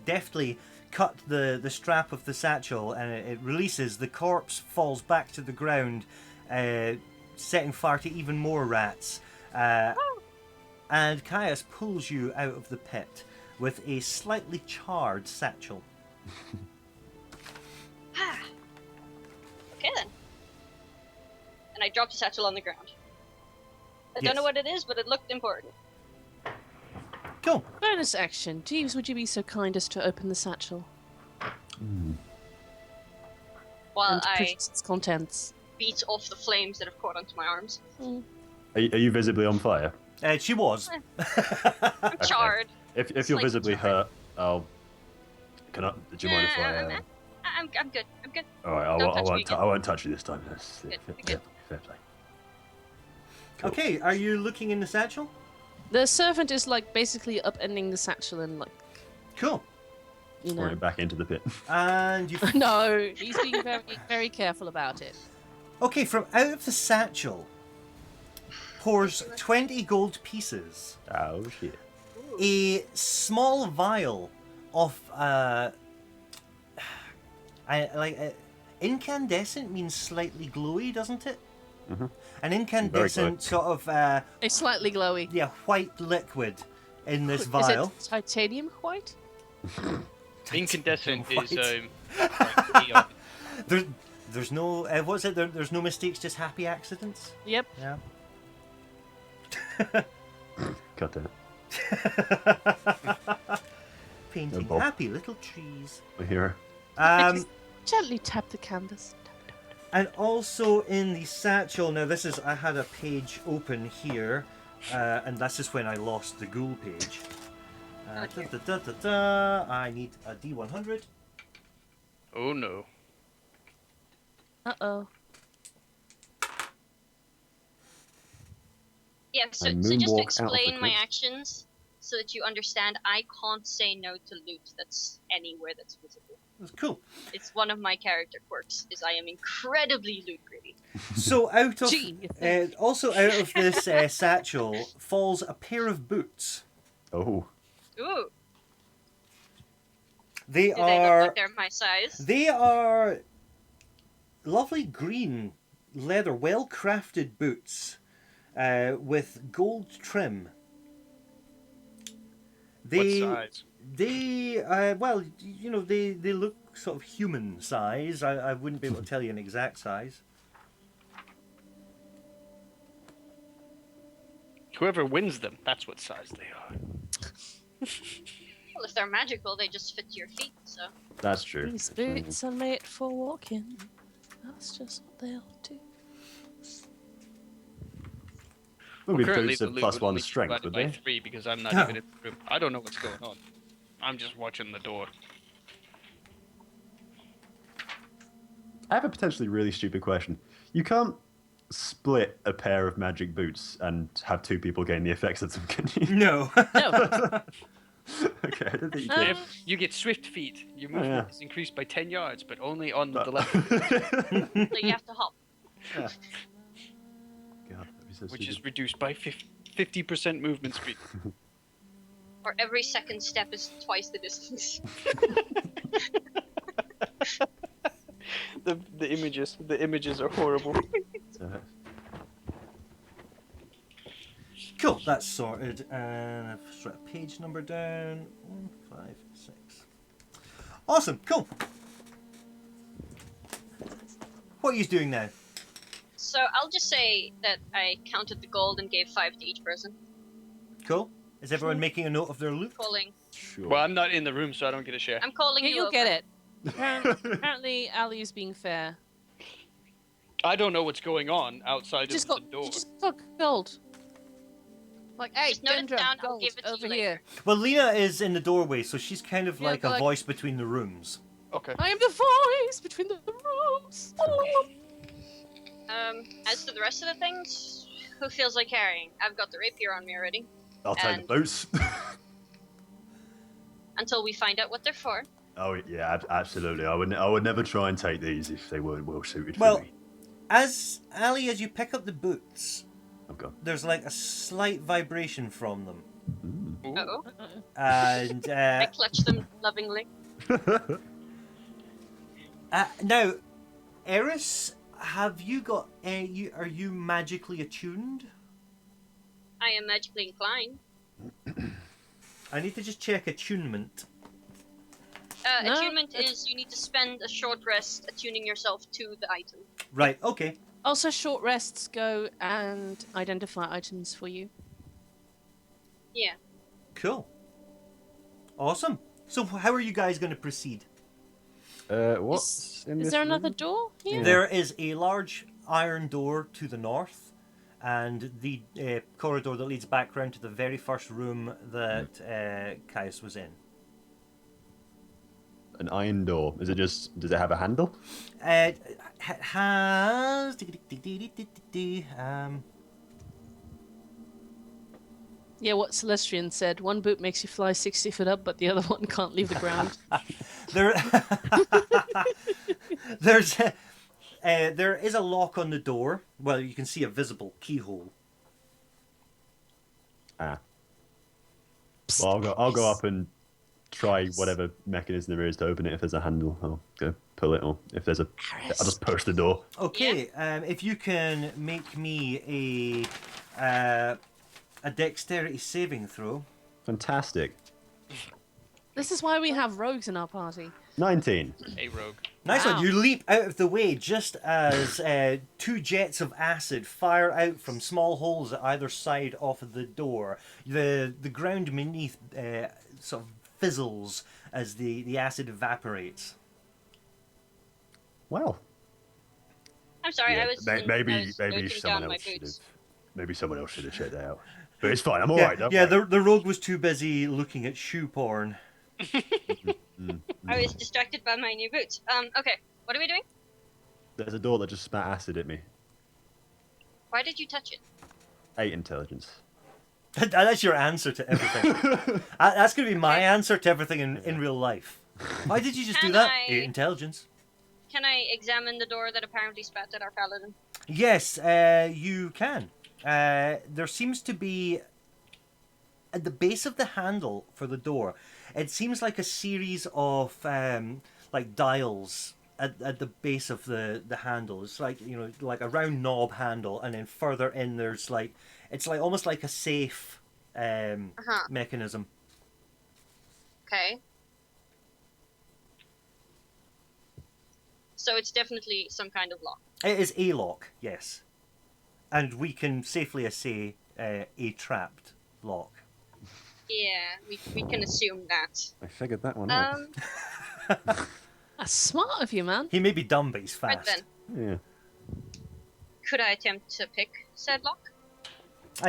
deftly cut the strap of the satchel, and it releases. The corpse falls back to the ground, setting fire to even more rats. And Caius pulls you out of the pit with a slightly charred satchel. Okay then. And I dropped the satchel on the ground. I Yes. don't know what it is, but it looked important. Cool. Bonus action. Jeeves, would you be so kind as to open the satchel? while and I purchase its contents. beat off the flames that have caught onto my arms. Are you visibly on fire? She was. I'm charred. If you're Slightly visibly charred. hurt, I'll. Do you mind if I? I'm good. I'm good. All right, Don't touch me I won't touch you this time. That's Good, fair, good. fair play. Cool. Okay, are you looking in the satchel? The servant is like basically upending the satchel and like, Cool. you Throw know. it back into the pit. And you. No, he's being very, very careful about it. Okay, from out of the satchel pours 20 gold pieces. Oh shit. A small vial of incandescent means slightly glowy, doesn't it? Mhm. An incandescent glowy. sort of It's slightly glowy. white liquid in this Is vial. it titanium white? Incandescent is White. like neon. There's no what's it? There's no mistakes, just happy accidents. Yep. Yeah. Cut that. Painting Bob. happy little trees. My hero. Um, Gently tap the canvas. and also in the satchel. Now this is I had a page open here, and this is when I lost the ghoul page. I need a D100. Oh no. Uh-oh. Yeah, so I just to moonwalk out of the explain my crypt. actions so that you understand, I can't say no to loot that's anywhere that's visible. That's cool. It's one of my character quirks, is I am incredibly loot greedy. So out of Gee, you think. also out of this satchel falls a pair of boots. Oh. Ooh, They do they look are like they're my size? they are lovely green leather, well crafted boots with gold trim. They What size? they well, you know, they look sort of human size. I wouldn't be able to tell you an exact size. Whoever wins them, that's what size they are. Well, if they're magical, they just fit your feet, so. That's true. These boots are made for walking. That's just what they'll do. Would be Currently, boots the of loot plus would 1 only be strength, divided would by they? 3 because I'm not No. even in the room. I don't know what's going on. I'm just watching the door. I have a potentially really stupid question. You can't split a pair of magic boots and have two people gain the effects of them, can you? No. No. Okay, I didn't think you Uh, could. If you get swift feet, your Oh, movement yeah. is increased by 10 yards, but only on But- the left, So you have to hop. Yeah. God, that'd be so which stupid. is reduced by 50% movement speed. Or every second step is twice the distance. The images are horrible. So, Cool, that's sorted. And I've just written a page number down. 1, 5, 6. Awesome, cool. What are you doing now? So I'll just say that I counted the gold and gave 5 to each person. Cool. Is everyone making a note of their loot? Calling. sure. Well, I'm not in the room, so I don't get a share. I'm calling Yeah, you you'll over. get it. Apparently, Ali is being fair. I don't know what's going on outside You just of got, the door. you just got gold. Like, hey, Just note it Dendra, down, I'll gold give it to over you here. later. Well, Lena is in the doorway, so she's kind of Yeah, like but a like- voice between the rooms. Okay. I am the voice between the rooms. As to the rest of the things, who feels like carrying? I've got the rapier on me already. I'll take the and- boots. Until we find out what they're for. Oh yeah, absolutely. I would never try and take these if they weren't well suited Well- for me. As you pick up the boots, Oh god. there's like a slight vibration from them. Ooh. Uh-oh. And I clutch them lovingly. now, Eris, have you got are you magically attuned? I am magically inclined. I need to just check attunement. No, Attunement that's- is you need to spend a short rest attuning yourself to the item. Right, okay. Also, short rests go and identify items for you. Yeah. Cool. Awesome. So how are you guys going to proceed? What's in Is this there another room? door here? There is a large iron door to the north, and the corridor that leads back round to the very first room that Caius was in. An iron door. Is it just? Does it have a handle? It has. Yeah, what Celestian said. One boot makes you fly 60 foot up, but the other one can't leave the ground. There, there is a lock on the door. Well, you can see a visible keyhole. Ah. Well, I'll go up and try whatever mechanism there is to open it. If there's a handle, I'll go pull it. Or if there's a, I'll just push the door. Okay, if you can make me a dexterity saving throw. Fantastic. This is why we have rogues in our party. 19. Hey, rogue. Nice Wow. one. You leap out of the way just as two jets of acid fire out from small holes at either side of the door. The ground beneath sort of fizzles as the acid evaporates. Wow. I'm sorry, Yeah, I was maybe noting someone down my else should have. boots. Maybe someone else should have checked that out. But it's fine. I'm all right. don't yeah. worry. The rogue was too busy looking at shoe porn. I was distracted by my new boots. Okay, what are we doing? There's a door that just spat acid at me. Why did you touch it? 8 intelligence. That's your answer to everything. That's going to be my answer to everything in real life. Why did you just do Can that? I- 8 intelligence. Can I examine the door that apparently spat at our paladin? Yes, you can. There seems to be at the base of the handle for the door. It seems like a series of like dials at the base of the handle. It's like like a round knob handle, and then further in there's like it's like almost like a safe mechanism. Okay. So it's definitely some kind of lock. It is a lock, yes, and we can safely say a trapped lock. Yeah, we can assume that. I figured that one out. That's smart of you, man. He may be dumb, but he's Right fast. then. Yeah. Could I attempt to pick said lock?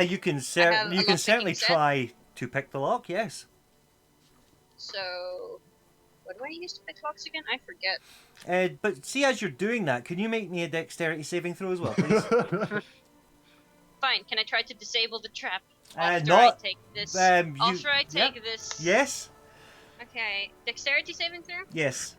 You can I have a you can lock-picking certainly set. try to pick the lock. Yes. So, what do I use to pick locks again? I forget. But see, as you're doing that, can you make me a dexterity saving throw as well, please? Fine. Can I try to disable the trap after not- I take this? you- after I yeah. take this. Yes. Okay. Dexterity saving throw. Yes.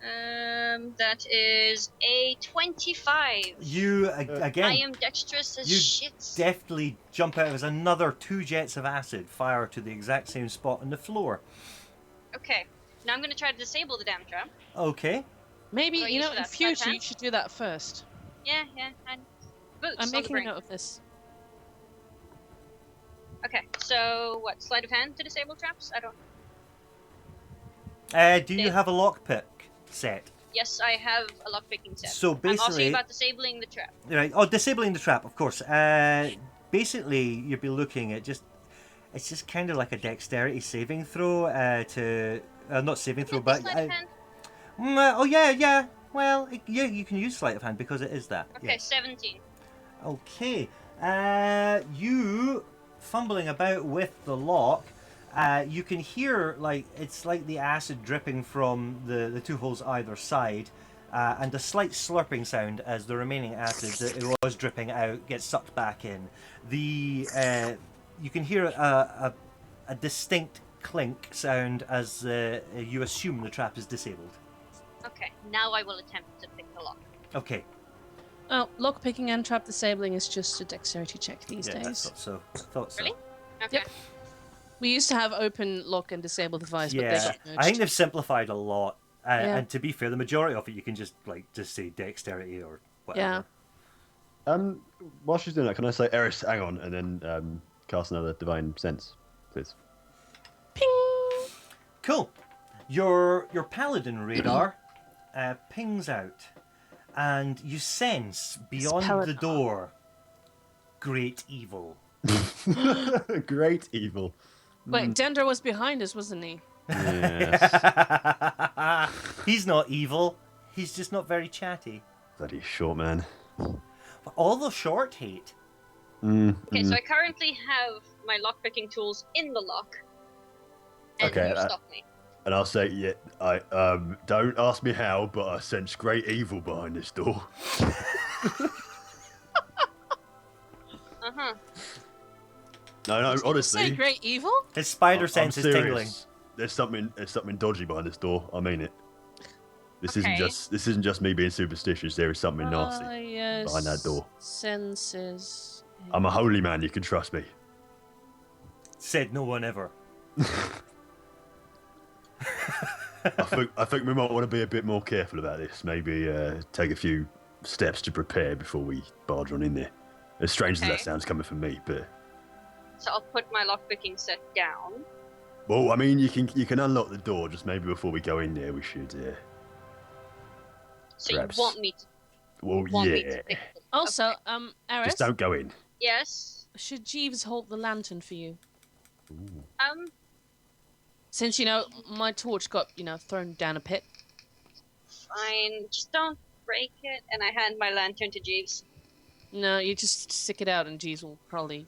That is a 25. You again. I am dexterous as you shit. deftly jump out as another 2 jets of acid fire to the exact same spot on the floor. Okay. Now I'm gonna try to disable the damn trap. Okay. Maybe, Do I you use know, for in that sleight of future you hand? should do that first. Yeah. And boots. I'm on the making a brain. note of this. Okay. So what? Sleight of hand to disable traps? I don't. Do you have a lockpick set? Yes, I have a lockpicking set. So I'm asking basically, about disabling the trap. right? Oh, disabling the trap, of course. Basically, you'd be looking at it's just kind of like a dexterity saving throw not saving throw, Is it but sleight of hand? oh yeah. Well, yeah, you can use sleight of hand because it is that. Okay, Yes. 17. Okay. You fumbling about with the lock. You can hear it's like the acid dripping from the 2 holes either side, and a slight slurping sound as the remaining acid that it was dripping out gets sucked back in. You can hear a distinct clink sound as you assume the trap is disabled. Okay, now I will attempt to pick the lock. Okay. Oh, lockpicking and trap disabling is just a dexterity check these Yeah, I days. thought so. Thought so. Really? Okay. Yep. We used to have open lock and disable device, but they Yeah, got I think merged. they've simplified a lot. Yeah. And to be fair, the majority of it you can just say dexterity or whatever. Yeah. While she's doing that, can I say, Eris, hang on, and then cast another divine sense, please? Ping! Cool. Your paladin radar pings out, and you sense beyond the paladin. door great evil. Great evil. Wait, Dendro was behind us, wasn't he? Yes. He's not evil. He's just not very chatty. Bloody short man. But all the short hate. Okay, so I currently have my lockpicking tools in the lock. And Okay, you stop me. And I'll say, yeah, I don't ask me how, but I sense great evil behind this door. Uh-huh. No, Say honestly, great evil? His spider I'm sense is serious. tingling. There's something dodgy behind this door. I mean it. This isn't Okay. just me being superstitious. There is something nasty. Yes. behind that door. Senses. I'm a holy man. You can trust me. Said no one ever. I think we might want to be a bit more careful about this. Maybe take a few steps to prepare before we barge on in there. As strange as Okay. that sounds coming from me, but So I'll put my lockpicking set down. well, I mean, you can unlock the door. Just maybe before we go in there, we should. So Perhaps. you want me to Well, want me yeah. to pick them. Also, Okay. Eris, Just don't go in. Yes. should Jeeves hold the lantern for you? Since, my torch got, thrown down a pit. Fine. Just don't break it. And I hand my lantern to Jeeves. No, you just stick it out and Jeeves will probably,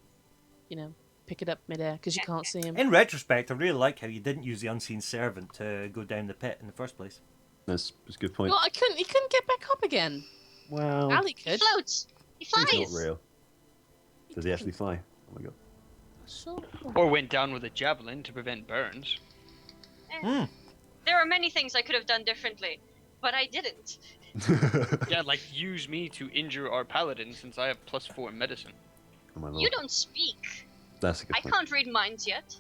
pick it up midair because you can't see him. In retrospect, I really like how you didn't use the unseen servant to go down the pit in the first place. That's a good point. Well, he couldn't get back up again. Well, Ali He could. floats. He flies. he's not real. Does he actually fly? Oh my god. Sure. Or went down with a javelin to prevent burns. There are many things I could have done differently, but I didn't. Yeah, like use me to injure our paladin since I have +4 in medicine. Oh my lord. You don't speak. That's a good I point. can't read minds yet.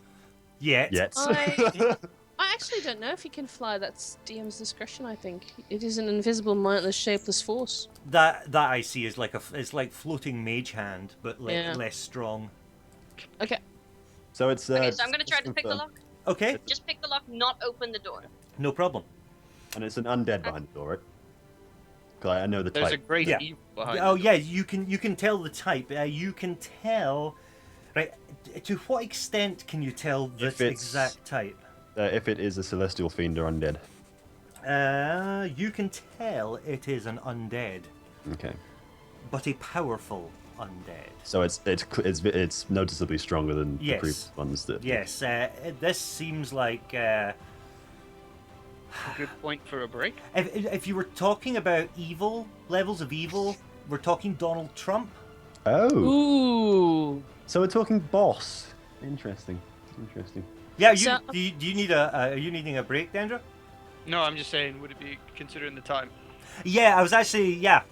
Yet. Yet. I actually don't know if he can fly. That's DM's discretion, I think. It is an invisible, mindless, shapeless force. That I see is it's like floating mage hand, but Yeah. less strong. Okay. So it's. Okay, so I'm gonna try to pick the confirm. lock. Okay, Just pick the lock, not open the door. no problem. And it's an undead behind the door, right? 'Cause I know the There's a type. great Yeah. evil behind Oh it. yeah, you can tell the type. You can tell, right? To what extent can you tell this If it's- exact type? If it is a celestial fiend or undead. You can tell it is an undead, Okay. but a powerful undead. So it's noticeably stronger than the Yes. previous ones that. Yes, this seems like A good point for a break. if you were talking about evil levels of evil, we're talking Donald Trump. Oh. Ooh. So we're talking boss. Interesting. Yeah, So- do you need are you needing a break, Dendra? No, I'm just saying, would it be considering the time? Yeah,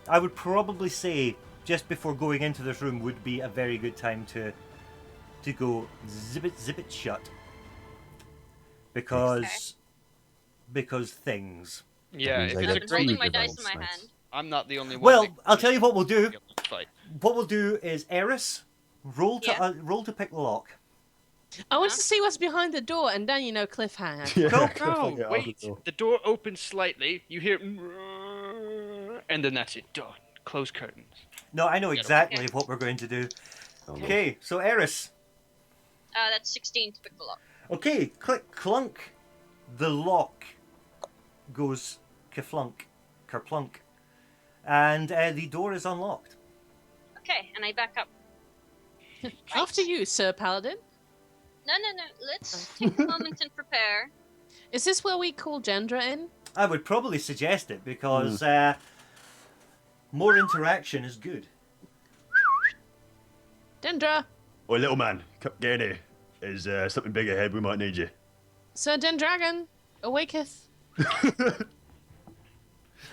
I would probably say just before going into this room would be a very good time to go zip it shut. Because things. Yeah, means if I it's get a I'm great, holding my evil dice in my snacks. hand. I'm not the only one. Well, that I'll tell you what we'll do. Fight. What we'll do is Eris, roll Yeah. to pick the lock. I want to see what's behind the door, and then cliffhanger. Yeah, Go, cliffhanger No, out wait. the door. The door opens slightly. You hear, and then that's it. Done. Close curtains. No, I know exactly Okay. what we're going to do. Oh, no. Okay, so Eris. That's 16 to pick the lock. Okay, click clunk. The lock goes kerplunk, and the door is unlocked. Okay, and I back up. After you, Sir Paladin. No. Let's take a moment and prepare. Is this where we call Gendra in? I would probably suggest it because more interaction is good. Dendra! Oi, little man, get in here. There's something big ahead. We might need you. Sir Dendragon, awaketh.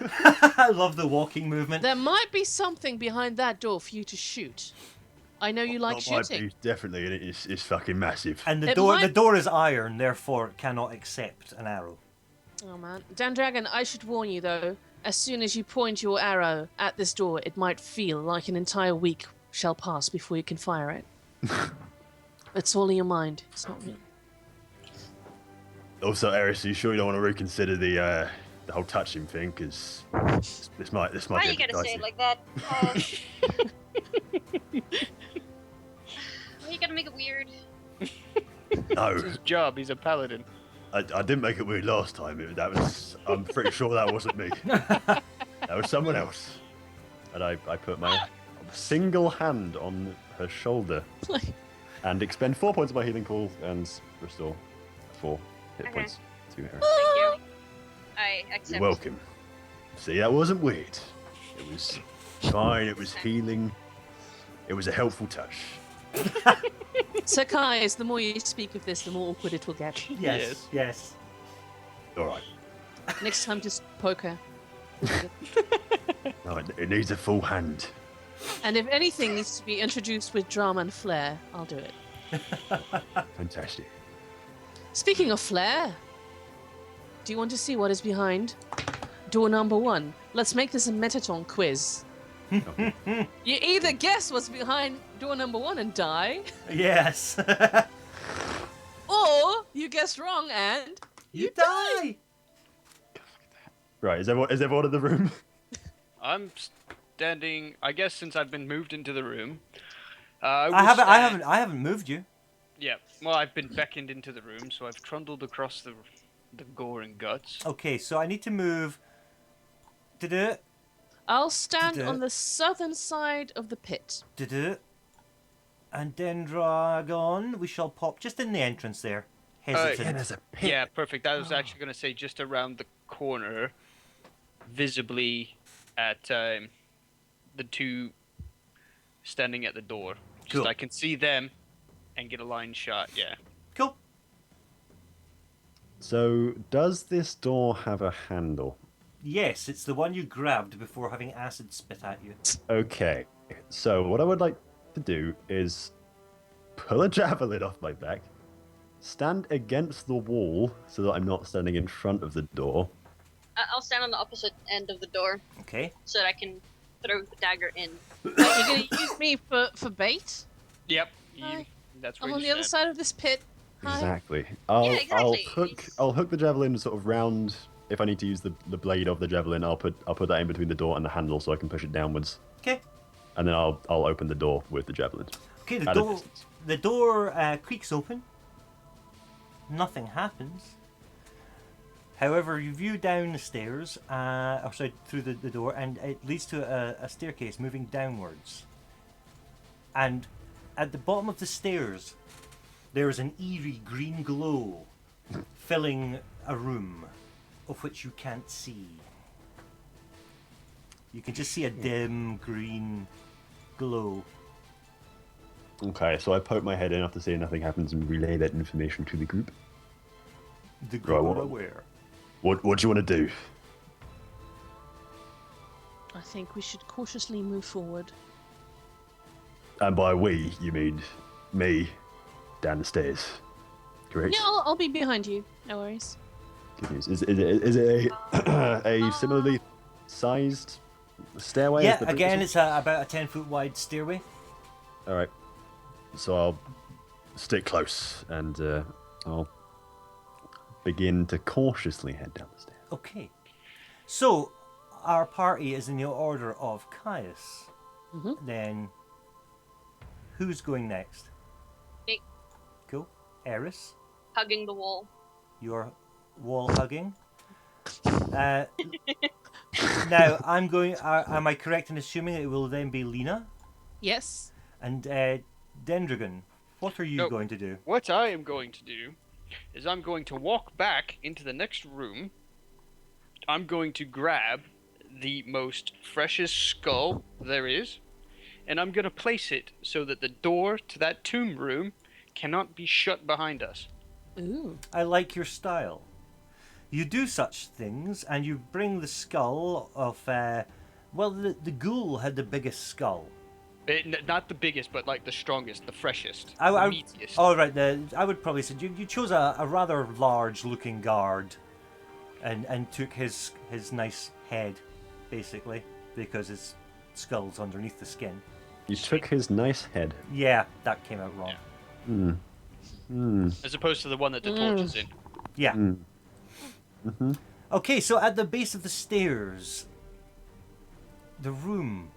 I love the walking movement. There might be something behind that door for you to shoot. I know you like That might shooting. be, definitely, and it's fucking massive. And the It door might- is iron, therefore it cannot accept an arrow. Oh man. Dendragon, I should warn you though, as soon as you point your arrow at this door, it might feel like an entire week shall pass before you can fire it. It's all in your mind. It's not real. Also, Eris, are you sure you don't want to reconsider the whole touching thing? Because this might Why be you a bit gotta say dicey. it like that? Why you gotta make it weird? No. It's his job. He's a paladin. I didn't make it weird last time. I'm pretty sure that wasn't me. That was someone else. And I put my single hand on her shoulder and expend 4 points of my healing pool and restore 4 hit Okay. points to her. Thank you. I accept. You're welcome. See, that wasn't weird. It was fine. It was healing. It was a helpful touch. Sir Kais, the more you speak of this, the more awkward it will get. Yes. All right. Next time, just poke her. No, it needs a full hand. And if anything needs to be introduced with drama and flair, I'll do it. Fantastic. Speaking of flair, do you want to see what is behind door number 1? Let's make this a Metaton quiz. Okay. You either guess what's behind door number 1 and die, Yes. or you guess wrong and you die. Right, is everyone in the room? I'm standing. I guess since I've been moved into the room, I haven't moved you. Yeah. Well, I've been beckoned into the room, so I've trundled across the gore and guts. Okay, so I need to move. Da-da, I'll stand Da-da. on the southern side of the pit. da-da. And then Dragon, we shall pop just in the entrance there. Hesitant. Yeah, there's a pit. Yeah, perfect. I was actually going to say just around the corner, visibly at the two standing at the door. Just Cool. I can see them and get a line shot. Yeah. Cool. So, does this door have a handle? Yes, it's the one you grabbed before having acid spit at you. Okay. So, what I would like to do is pull a javelin off my back, stand against the wall so that I'm not standing in front of the door. I'll stand on the opposite end of the door Okay. so that I can throw the dagger in. Wait, you're going to use me for bait? Yep. Hi. That's where I'm you on the other stand. side of this pit. Hi. Exactly. Yeah, exactly. I'll hook the javelin sort of round. If I need to use the blade of the javelin, I'll put that in between the door and the handle so I can push it downwards. Okay. And then I'll open the door with the javelin. Okay, At a distance. the door creaks open. Nothing happens. However, you view down the stairs, through the door, and it leads to a staircase moving downwards. And at the bottom of the stairs, there is an eerie green glow filling a room of which you can't see. You can just see a dim green glow. Okay, so I poke my head in after seeing nothing happens and relay that information to the group. The glow what- aware. What do you want to do? I think we should cautiously move forward. And by we, you mean me down the stairs, correct? Yeah, I'll be behind you. No worries. Good news. Is it a similarly sized stairway? Yeah, as the previous again, one? it's about a 10-foot wide stairway. All right. So I'll stick close and I'll begin to cautiously head down the stairs. Okay. So, our party is in the order of Caius. Mhm. Then, who's going next? Me. Cool. Eris, Hugging the wall. you're wall hugging. Now, I'm going. Am I correct in assuming it will then be Lena Yes. and Dendragon? What are you Nope. going to do? What I am going to do is I'm going to walk back into the next room. I'm going to grab the most freshest skull there is, and I'm going to place it so that the door to that tomb room cannot be shut behind us. Ooh. I like your style. You do such things, and you bring the skull of. Well, the ghoul had the biggest skull. Not the biggest, but like the strongest, the freshest, I, the I, meatiest. oh, right. I would probably say you chose a rather large-looking guard, and took his nice head, basically, because his skull's underneath the skin. You took his nice head. Yeah, that came out wrong. As opposed to the one that the torch is in. Yeah. Okay, so at the base of the stairs, the room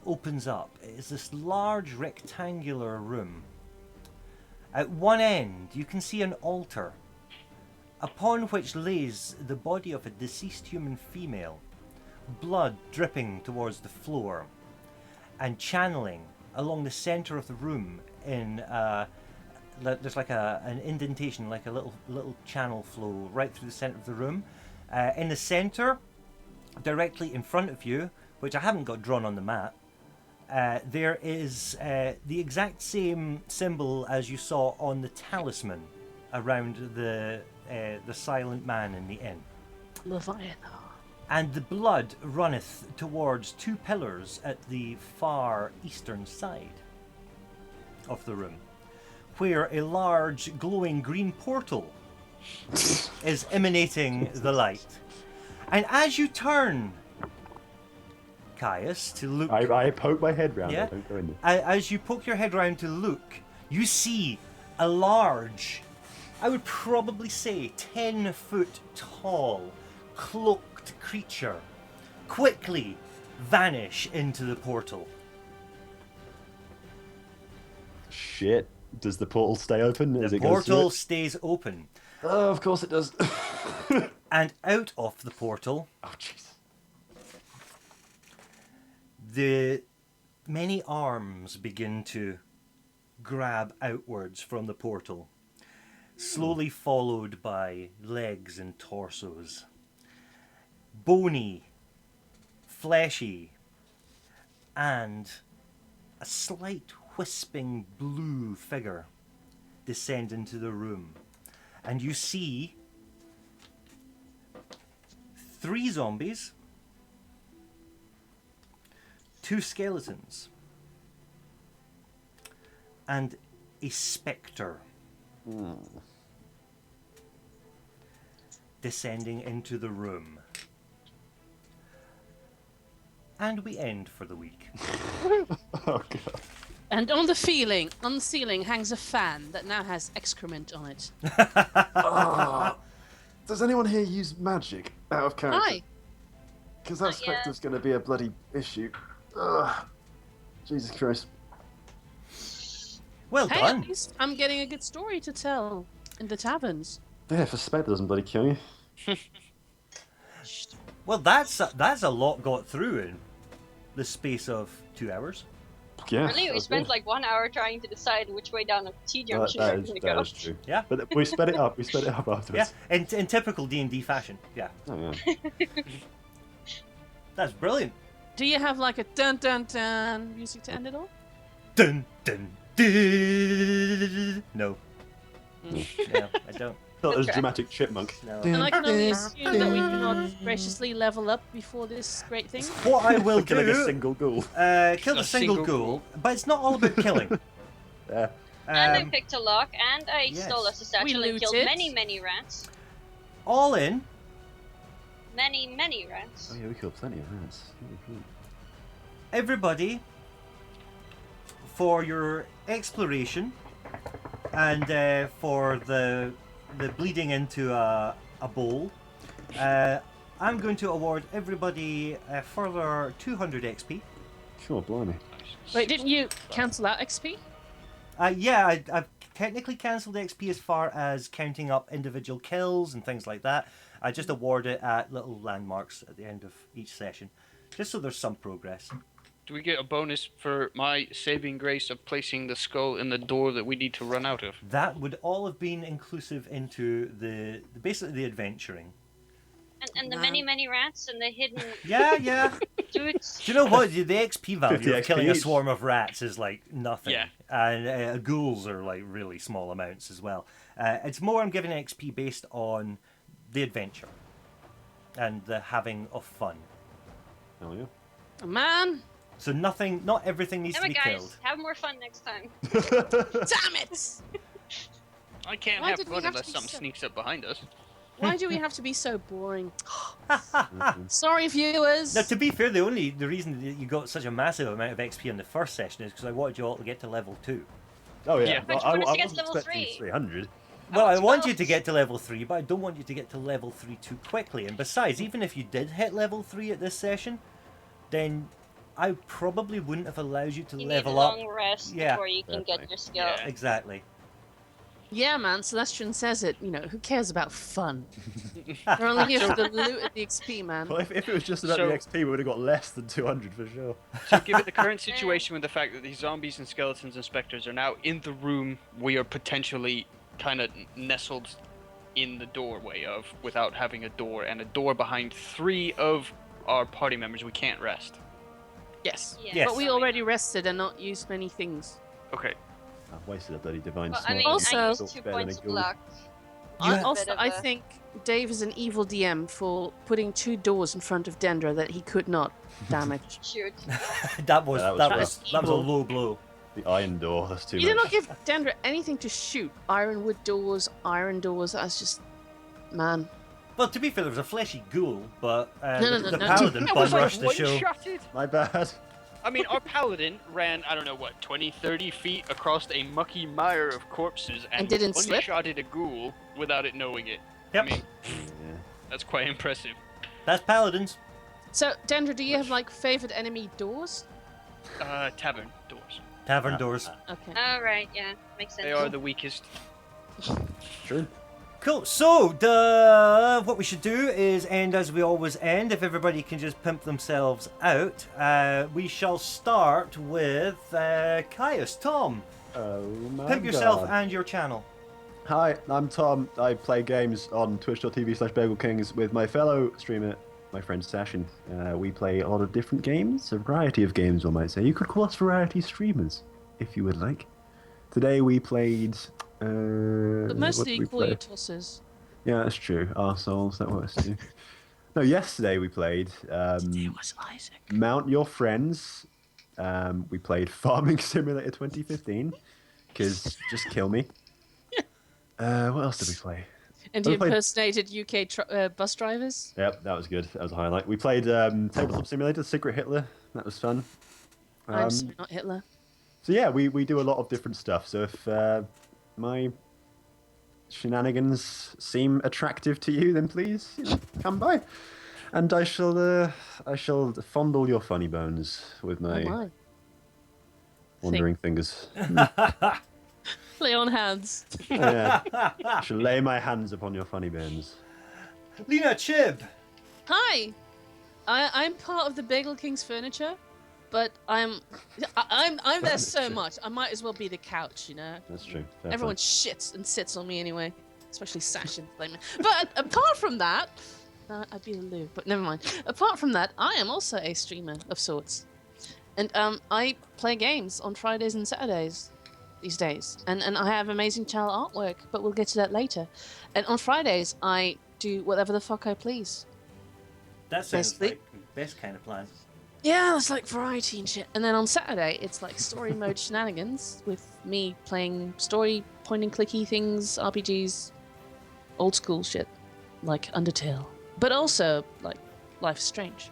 opens up. It is this large rectangular room. At one end, you can see an altar, upon which lays the body of a deceased human female, blood dripping towards the floor, and channeling along the center of the room in there's like an indentation, like a little channel flow right through the center of the room. In the center, directly in front of you, which I haven't got drawn on the map, there is the exact same symbol as you saw on the talisman around the silent man in the inn. Leviathan. And the blood runneth towards two pillars at the far eastern side of the room, where a large glowing green portal is emanating the light. And as you turn, Caius, to look... I poke my head round. Yeah. I don't go in there. As you poke your head round to look, you see a large, I would probably say 10-foot tall, cloaked creature quickly vanish into the portal. Shit. Does the portal stay open as The it goes portal through it? stays open, Oh, of course it does. and out of the portal, Oh, jeez. the many arms begin to grab outwards from the portal, slowly followed by legs and torsos. Bony, fleshy, and a slight wisping blue figure descend into the room. And you see 3 zombies, 2 skeletons, and a spectre descending into the room. And we end for the week. Oh, God. And on the ceiling hangs a fan that now has excrement on it. Does anyone here use magic out of character? Hi. Because that Not yet. spectre's going to be a bloody issue. Ugh. Jesus Christ. Well Hey, done. at least I'm getting a good story to tell in the taverns. Yeah, if a spectre doesn't bloody kill you. Well, that's a lot got through in the space of 2 hours. Yeah. Really, we that's spent good. like 1 hour trying to decide which way down a T That- junction that we're is, going to that go. is true. Yeah. But we sped it up. We sped it up Yeah, afterwards. in typical D&D fashion. Yeah, Oh, yeah. that's brilliant. Do you have like a dun dun dun music to end it all? Dun dun dun. No. No, I don't. Thought it was Okay. dramatic chipmunk. No. And I can only assume that we cannot graciously level up before this great thing. What I will Killing a do, single ghoul. kill the A single single ghoul, but it's not all about killing. Yeah. And I Um, picked a lock, and I yes. stole us a satchel We and killed looted. many, many rats. all in, Many, many rats. Oh, yeah, we killed plenty of rats. everybody, for your exploration and for the bleeding into a bowl, I'm going to award everybody a further 200 XP. Sure, blimey. Wait, didn't you cancel out XP? Yeah, I've technically cancelled XP as far as counting up individual kills and things like that. I just award it at little landmarks at the end of each session, just so there's some progress. Do we get a bonus for my saving grace of placing the skull in the door that we need to run out of? That would all have been inclusive into basically the adventuring. And the Wow. many, many rats and the hidden Yeah. dudes. Do you know what? The XP value 50 of killing a XP each. swarm of rats is like nothing. Yeah. And ghouls are like really small amounts as well. It's more I'm giving XP based on the adventure and the having of fun. Hell yeah. Oh, man! So not everything needs Damn to it, be guys. killed. Have more fun next time. Damn it! I can't Why have did we fun have to unless be something so- sneaks up behind us. Why do we have to be so boring? Sorry, viewers. Now, to be fair, the reason that you got such a massive amount of XP in the first session is because I wanted you all to get to level 2. Oh, yeah. Yeah. But you I wanted to get wasn't to level expecting 3. 300. Well, I it's want you about- to get to level 3, but I don't want you to get to level 3 too quickly. And besides, even if you did hit level 3 at this session, then I probably wouldn't have allowed you to You level need a up. long rest Yeah. before you can get Definitely. your skill. Yeah. Exactly. Yeah, man, Celestian says it. You know, who cares about fun? They're only here for the loot and the XP, man. Well, if it was just about So- the XP, we would have got less than 200 for sure. So given the current situation with the fact that these zombies and skeletons and specters are now in the room we are potentially kind of nestled in the doorway of without having a door and a door behind 3 of our party members, we can't rest. Yes. Yes. But we already rested and not used many things. Okay. I've wasted a bloody divine Well, smite. I mean, Also- I It's used 2 better than points a of ghoul. luck. Yeah. Also, Bit of I a- think Dave is an evil DM for putting 2 doors in front of Dendra that he could not damage. Shoot. That was Yeah, that was that rough. was that was a Evil. low blow. The iron door, that's too You did much. not give Dendra anything to shoot. Ironwood doors, iron doors. That's just, man. Well, to be fair, there was a fleshy ghoul, but No, the no, no. paladin That bum was like rushed the show. one-shotted. My bad. I mean, our paladin ran, I don't know what, 20, 30 feet across a mucky mire of corpses And didn't slip? one-shotted a ghoul without it knowing it. Yep, I mean, Yeah. that's quite impressive. that's paladins. So, Dendra, do you have like favorite enemy doors? Tavern doors. Tavern doors. Okay. Alright, yeah. Makes sense. They are the weakest. True. Cool. So, what we should do is end as we always end. If everybody can just pimp themselves out, we shall start with Caius. Tom, Oh my pimp yourself God. and your channel. Hi, I'm Tom. I play games on twitch.tv/BagelKings with my fellow streamer, my friend Sashin. We play a lot of different games, a variety of games, one might say. You could call us variety streamers, if you would like. Today we played... But what mostly did you we call play? you tossers. Yeah, that's true. Arseholes, that works too. No, yesterday we played It was Isaac. Mount Your Friends. We played Farming Simulator 2015, because just kill me. What else did we play? And We you played- impersonated UK bus drivers? Yep, that was good. That was a highlight. We played Tabletop Simulator, Secret Hitler. That was fun. I'm sorry, not Hitler. So yeah, we do a lot of different stuff. So if my shenanigans seem attractive to you, then please come by, and I shall fondle your funny bones with my Oh my. wandering fingers. Play on hands. Yeah. I shall lay my hands upon your funny bones. Lena Chib. Hi, I'm part of the Bagel King's furniture, but I'm there so Furniture. much. I might as well be the couch, you know. That's true. Fair Everyone play. shits and sits on me anyway, especially Sash and Flame. But apart from that, I'd be a Lou. But never mind. Apart from that, I am also a streamer of sorts, and I play games on Fridays and Saturdays these days, and I have amazing channel artwork. But we'll get to that later. And on Fridays, I do whatever the fuck I please. That sounds Basically. like the best kind of plan. Yeah, it's like variety and shit. And then on Saturday, it's like story mode shenanigans with me playing story point and clicky things, RPGs, old school shit, like Undertale. But also, like, Life is Strange.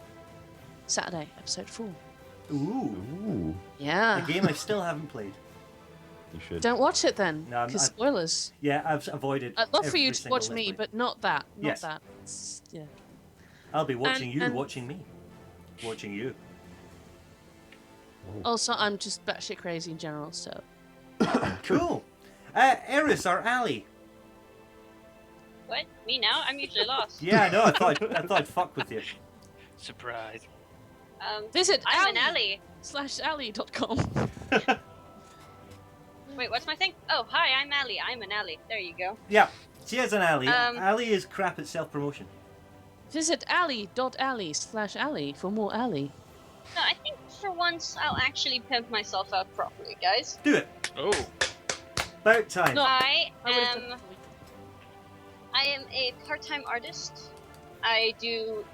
Saturday, episode 4. Ooh, Ooh, Yeah. a game I still haven't played. you should. Don't watch it then, No, I'm- because I'm- spoilers. Yeah, I've avoided. I'd love for every you to single watch me, Let's Play. but not that. Not Yes. that. It's, yeah. I'll be watching you, and- watching me, watching you. Also, I'm just batshit crazy in general, so. Cool. Eris, our ally. What? Me now? I'm usually lost. Yeah, I know. I thought I'd fuck with you. Surprise. Visit I'm an ally. ally.com. Wait, what's my thing? Oh, hi, I'm Ally. I'm an ally. There you go. Yeah, she has an ally. Um, Ally is crap at self-promotion. Visit ally.ally/ally for more ally. No, I think for once I'll actually pimp myself out properly, guys. Do it. Oh. About time. No. I I would've done am it. I am a part-time artist. I do,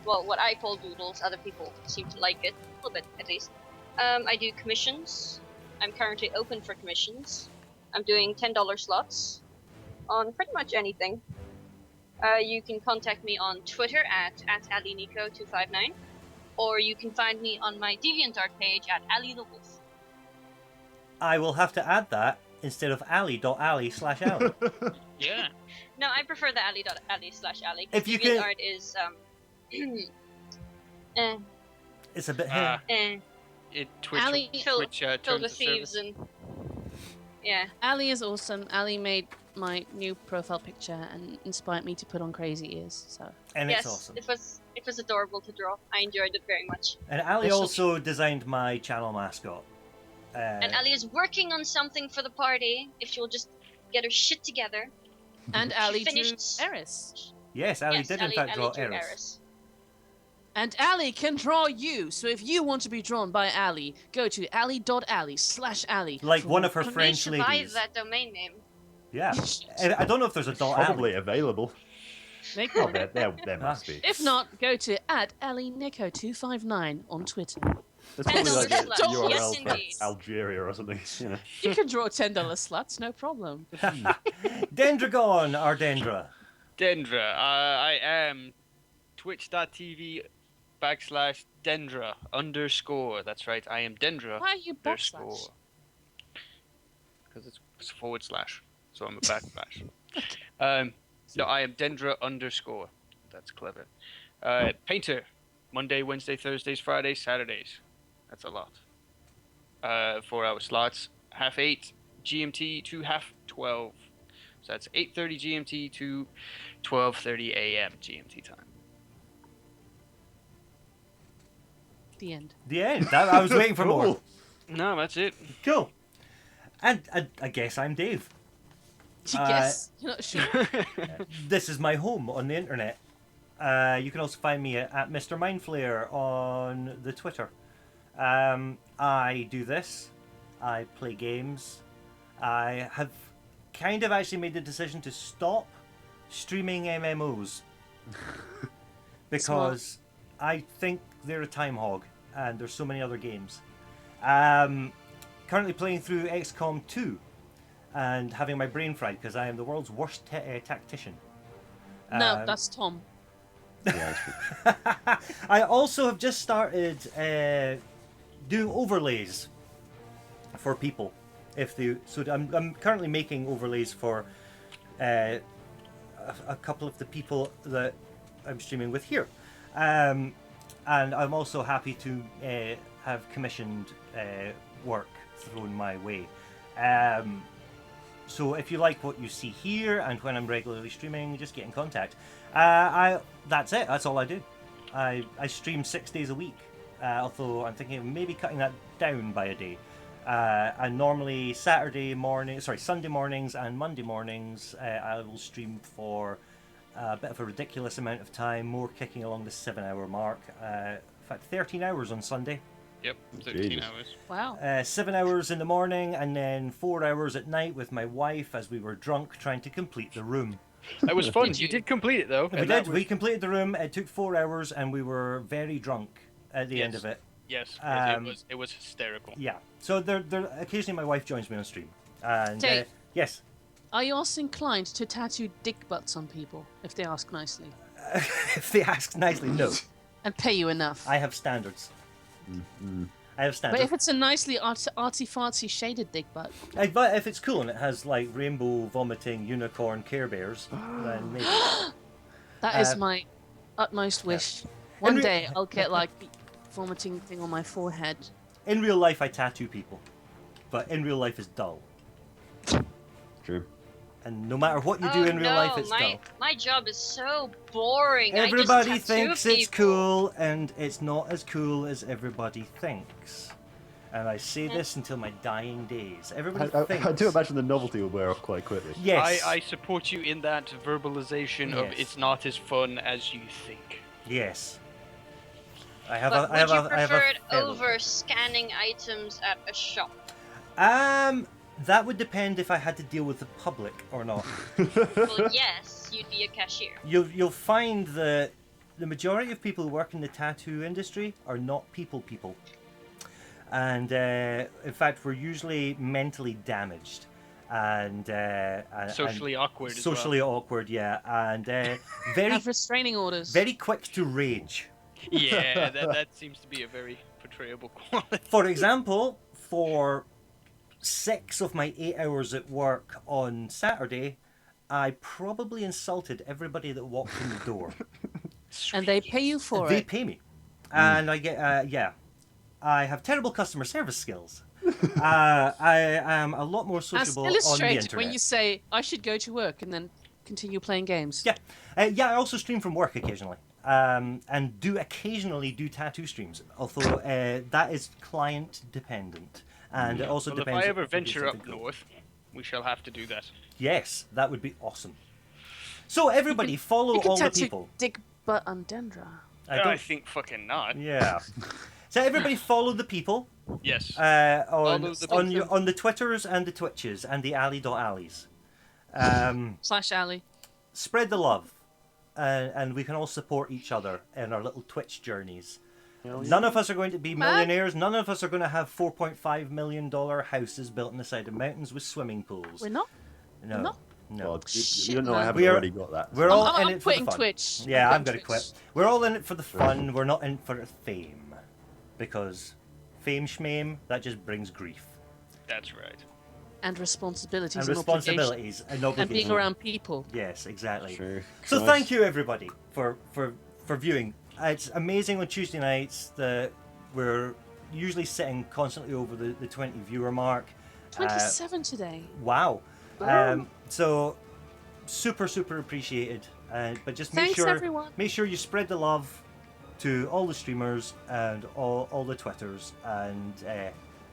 well, what I call doodles. Other people seem to like it, a little bit at least. I do commissions. I'm currently open for commissions. I'm doing $10 slots on pretty much anything. You can contact me on Twitter at AliNico259, or you can find me on my DeviantArt page at Ali the Wolf. I will have to add that instead of ally.ally/ally. Yeah. No, I prefer the Ali.Ali/Ali. If you can- DeviantArt is eh, It's a bit Ah. hairy. eh. It Twitch Ali- Filled Twitch filled terms with of thieves service. and Yeah. Ali is awesome. Ali made my new profile picture and inspired me to put on crazy ears. So And Yes, it's awesome. it was adorable to draw. I enjoyed it very much. And Ali That's also designed my channel mascot. And Ali is working on something for the party. If she'll just get her shit together. and She Ali drew finished- Eris. Yes, Ali yes, did in Ali, fact Ali draw drew Eris. Eris. And Ali can draw you. So if you want to be drawn by Ali, go to ali.ali/Ali. Like for one more of her Can we French survive ladies. that domain name? Yeah. And I don't know if there's a dot Probably Ali. available. Make Oh, one. there must be. If not, go to @AliNico259 on Twitter. There's probably like a $10 sluts. URL Yes, for indeed. Algeria or something. You know. You can draw $10 sluts, no problem. Dendragon, or Dendra. Dendra. I am twitch.tv/Dendra_. That's right. I am Dendra Why are you backslash? _. Because it's /. So I'm a backslash. No, I am Dendra_. That's clever. Painter. Monday, Wednesday, Thursdays, Fridays, Saturdays. That's a lot. 4-hour slots. 8:30 GMT to 12:30. So that's 8:30 GMT to 12:30 a.m. GMT time. The end. The end. I was waiting for more. Cool. No, that's it. Cool. And I guess I'm Dave. Yes, you're not sure. This is my home on the internet. You can also find me at Mr. Mindflayer on the Twitter. I do this. I play games. I have kind of actually made the decision to stop streaming MMOs because I think they're a time hog and there's so many other games. Currently playing through XCOM 2 and having my brain fried because I am the world's worst tactician. No, that's Tom. Yeah, that's true. I also have just started doing overlays for people. So I'm currently making overlays for a couple of the people that I'm streaming with here, and I'm also happy to have commissioned work thrown my way. So if you like what you see here and when I'm regularly streaming, just get in contact. That's it. That's all I do. I stream 6 days a week, although I'm thinking of maybe cutting that down by a day. And normally Sunday mornings and Monday mornings, I will stream for a bit of a ridiculous amount of time, more kicking along the 7-hour mark. In fact, 13 hours on Sunday. Yep, 13 Jesus. hours. Wow. 7 hours in the morning and then 4 hours at night with my wife as we were drunk trying to complete the room. That was fun. Did You you? did complete it though. We and did. that was- We completed the room. It took 4 hours and we were very drunk at the end Yes. of it. Yes, Um, it was hysterical. Yeah. So there occasionally my wife joins me on stream. And Dave. yes. Are you also inclined to tattoo dick butts on people if they ask nicely? If they ask nicely, no. And pay you enough? I have standards. I have But standards. if it's a nicely artsy-fartsy shaded dick butt, But if it's cool and it has like rainbow vomiting unicorn Care Bears, then maybe. that is my utmost wish. One Henry- day I'll get like the vomiting thing on my forehead. In real life, I tattoo people, but in real life, it's dull. True. And no matter what you do in real life, it's dull. My job is so boring. Everybody I just thinks tattoo it's people. cool, and it's not as cool as everybody thinks. And I say this until my dying days. Everybody thinks. I do imagine the novelty will wear off quite quickly. Yes. I support you in that verbalization of Yes. it's not as fun as you think. Yes. I have But a. I have would you a. I have prefer a it feather. over scanning items at a shop? That would depend if I had to deal with the public or not. Well, yes, you'd be a cashier. You'll find that the majority of people who work in the tattoo industry are not people, and in fact, we're usually mentally damaged and Socially awkward. as well. socially awkward, yeah, and very Have restraining orders. very quick to rage. Yeah, that seems to be a very portrayable quality. For example, for 6 of my 8 hours at work on Saturday, I probably insulted everybody that walked in the door. And they pay you for They it. pay me, and I get yeah. I have terrible customer service skills, I am a lot more As sociable on the illustrate internet. when you say I should go to work and then continue playing games. Yeah, I also stream from work occasionally, and do occasionally do tattoo streams. Although that is client dependent, and it also Well, if depends. I ever if we do venture up something cool. north, we shall have to do that. Yes, that would be awesome. So everybody, follow You can all the tattoo people. Dick Butt on Dendra. I think fucking not. Yeah. So everybody, follow the people. Yes. On Follow the people. on the Twitters and the Twitches and the alley.alleys. / alley. Spread the love, and we can all support each other in our little Twitch journeys. None of us are going to be millionaires. None of us are going to have $4.5 million houses built in the side of mountains with swimming pools. We're not. No, not? no. God, you Shit, don't know I man. haven't We are- already got that. We're all I'm in it for the quitting fun. Twitch. Yeah, I'm quitting going to quit. Twitch. We're all in it for the fun. We're not in for the fame, because fame schmame that just brings grief That's right. And responsibilities and and responsibilities and and obligations. being around people. Yes, exactly. True. So Christ. thank you everybody for viewing. It's amazing on Tuesday nights that we're usually sitting constantly over the 20 viewer mark. 27 today. Wow. Wow. So super appreciated. But just make Thanks, sure everyone. make sure you spread the love to all the streamers and all the Twitters and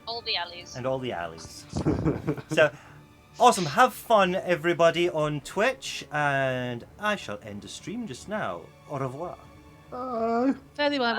All the alleys. all the alleys. So awesome. Have fun everybody on Twitch, and I shall end the stream just now. Au revoir. Bye. Fairly well.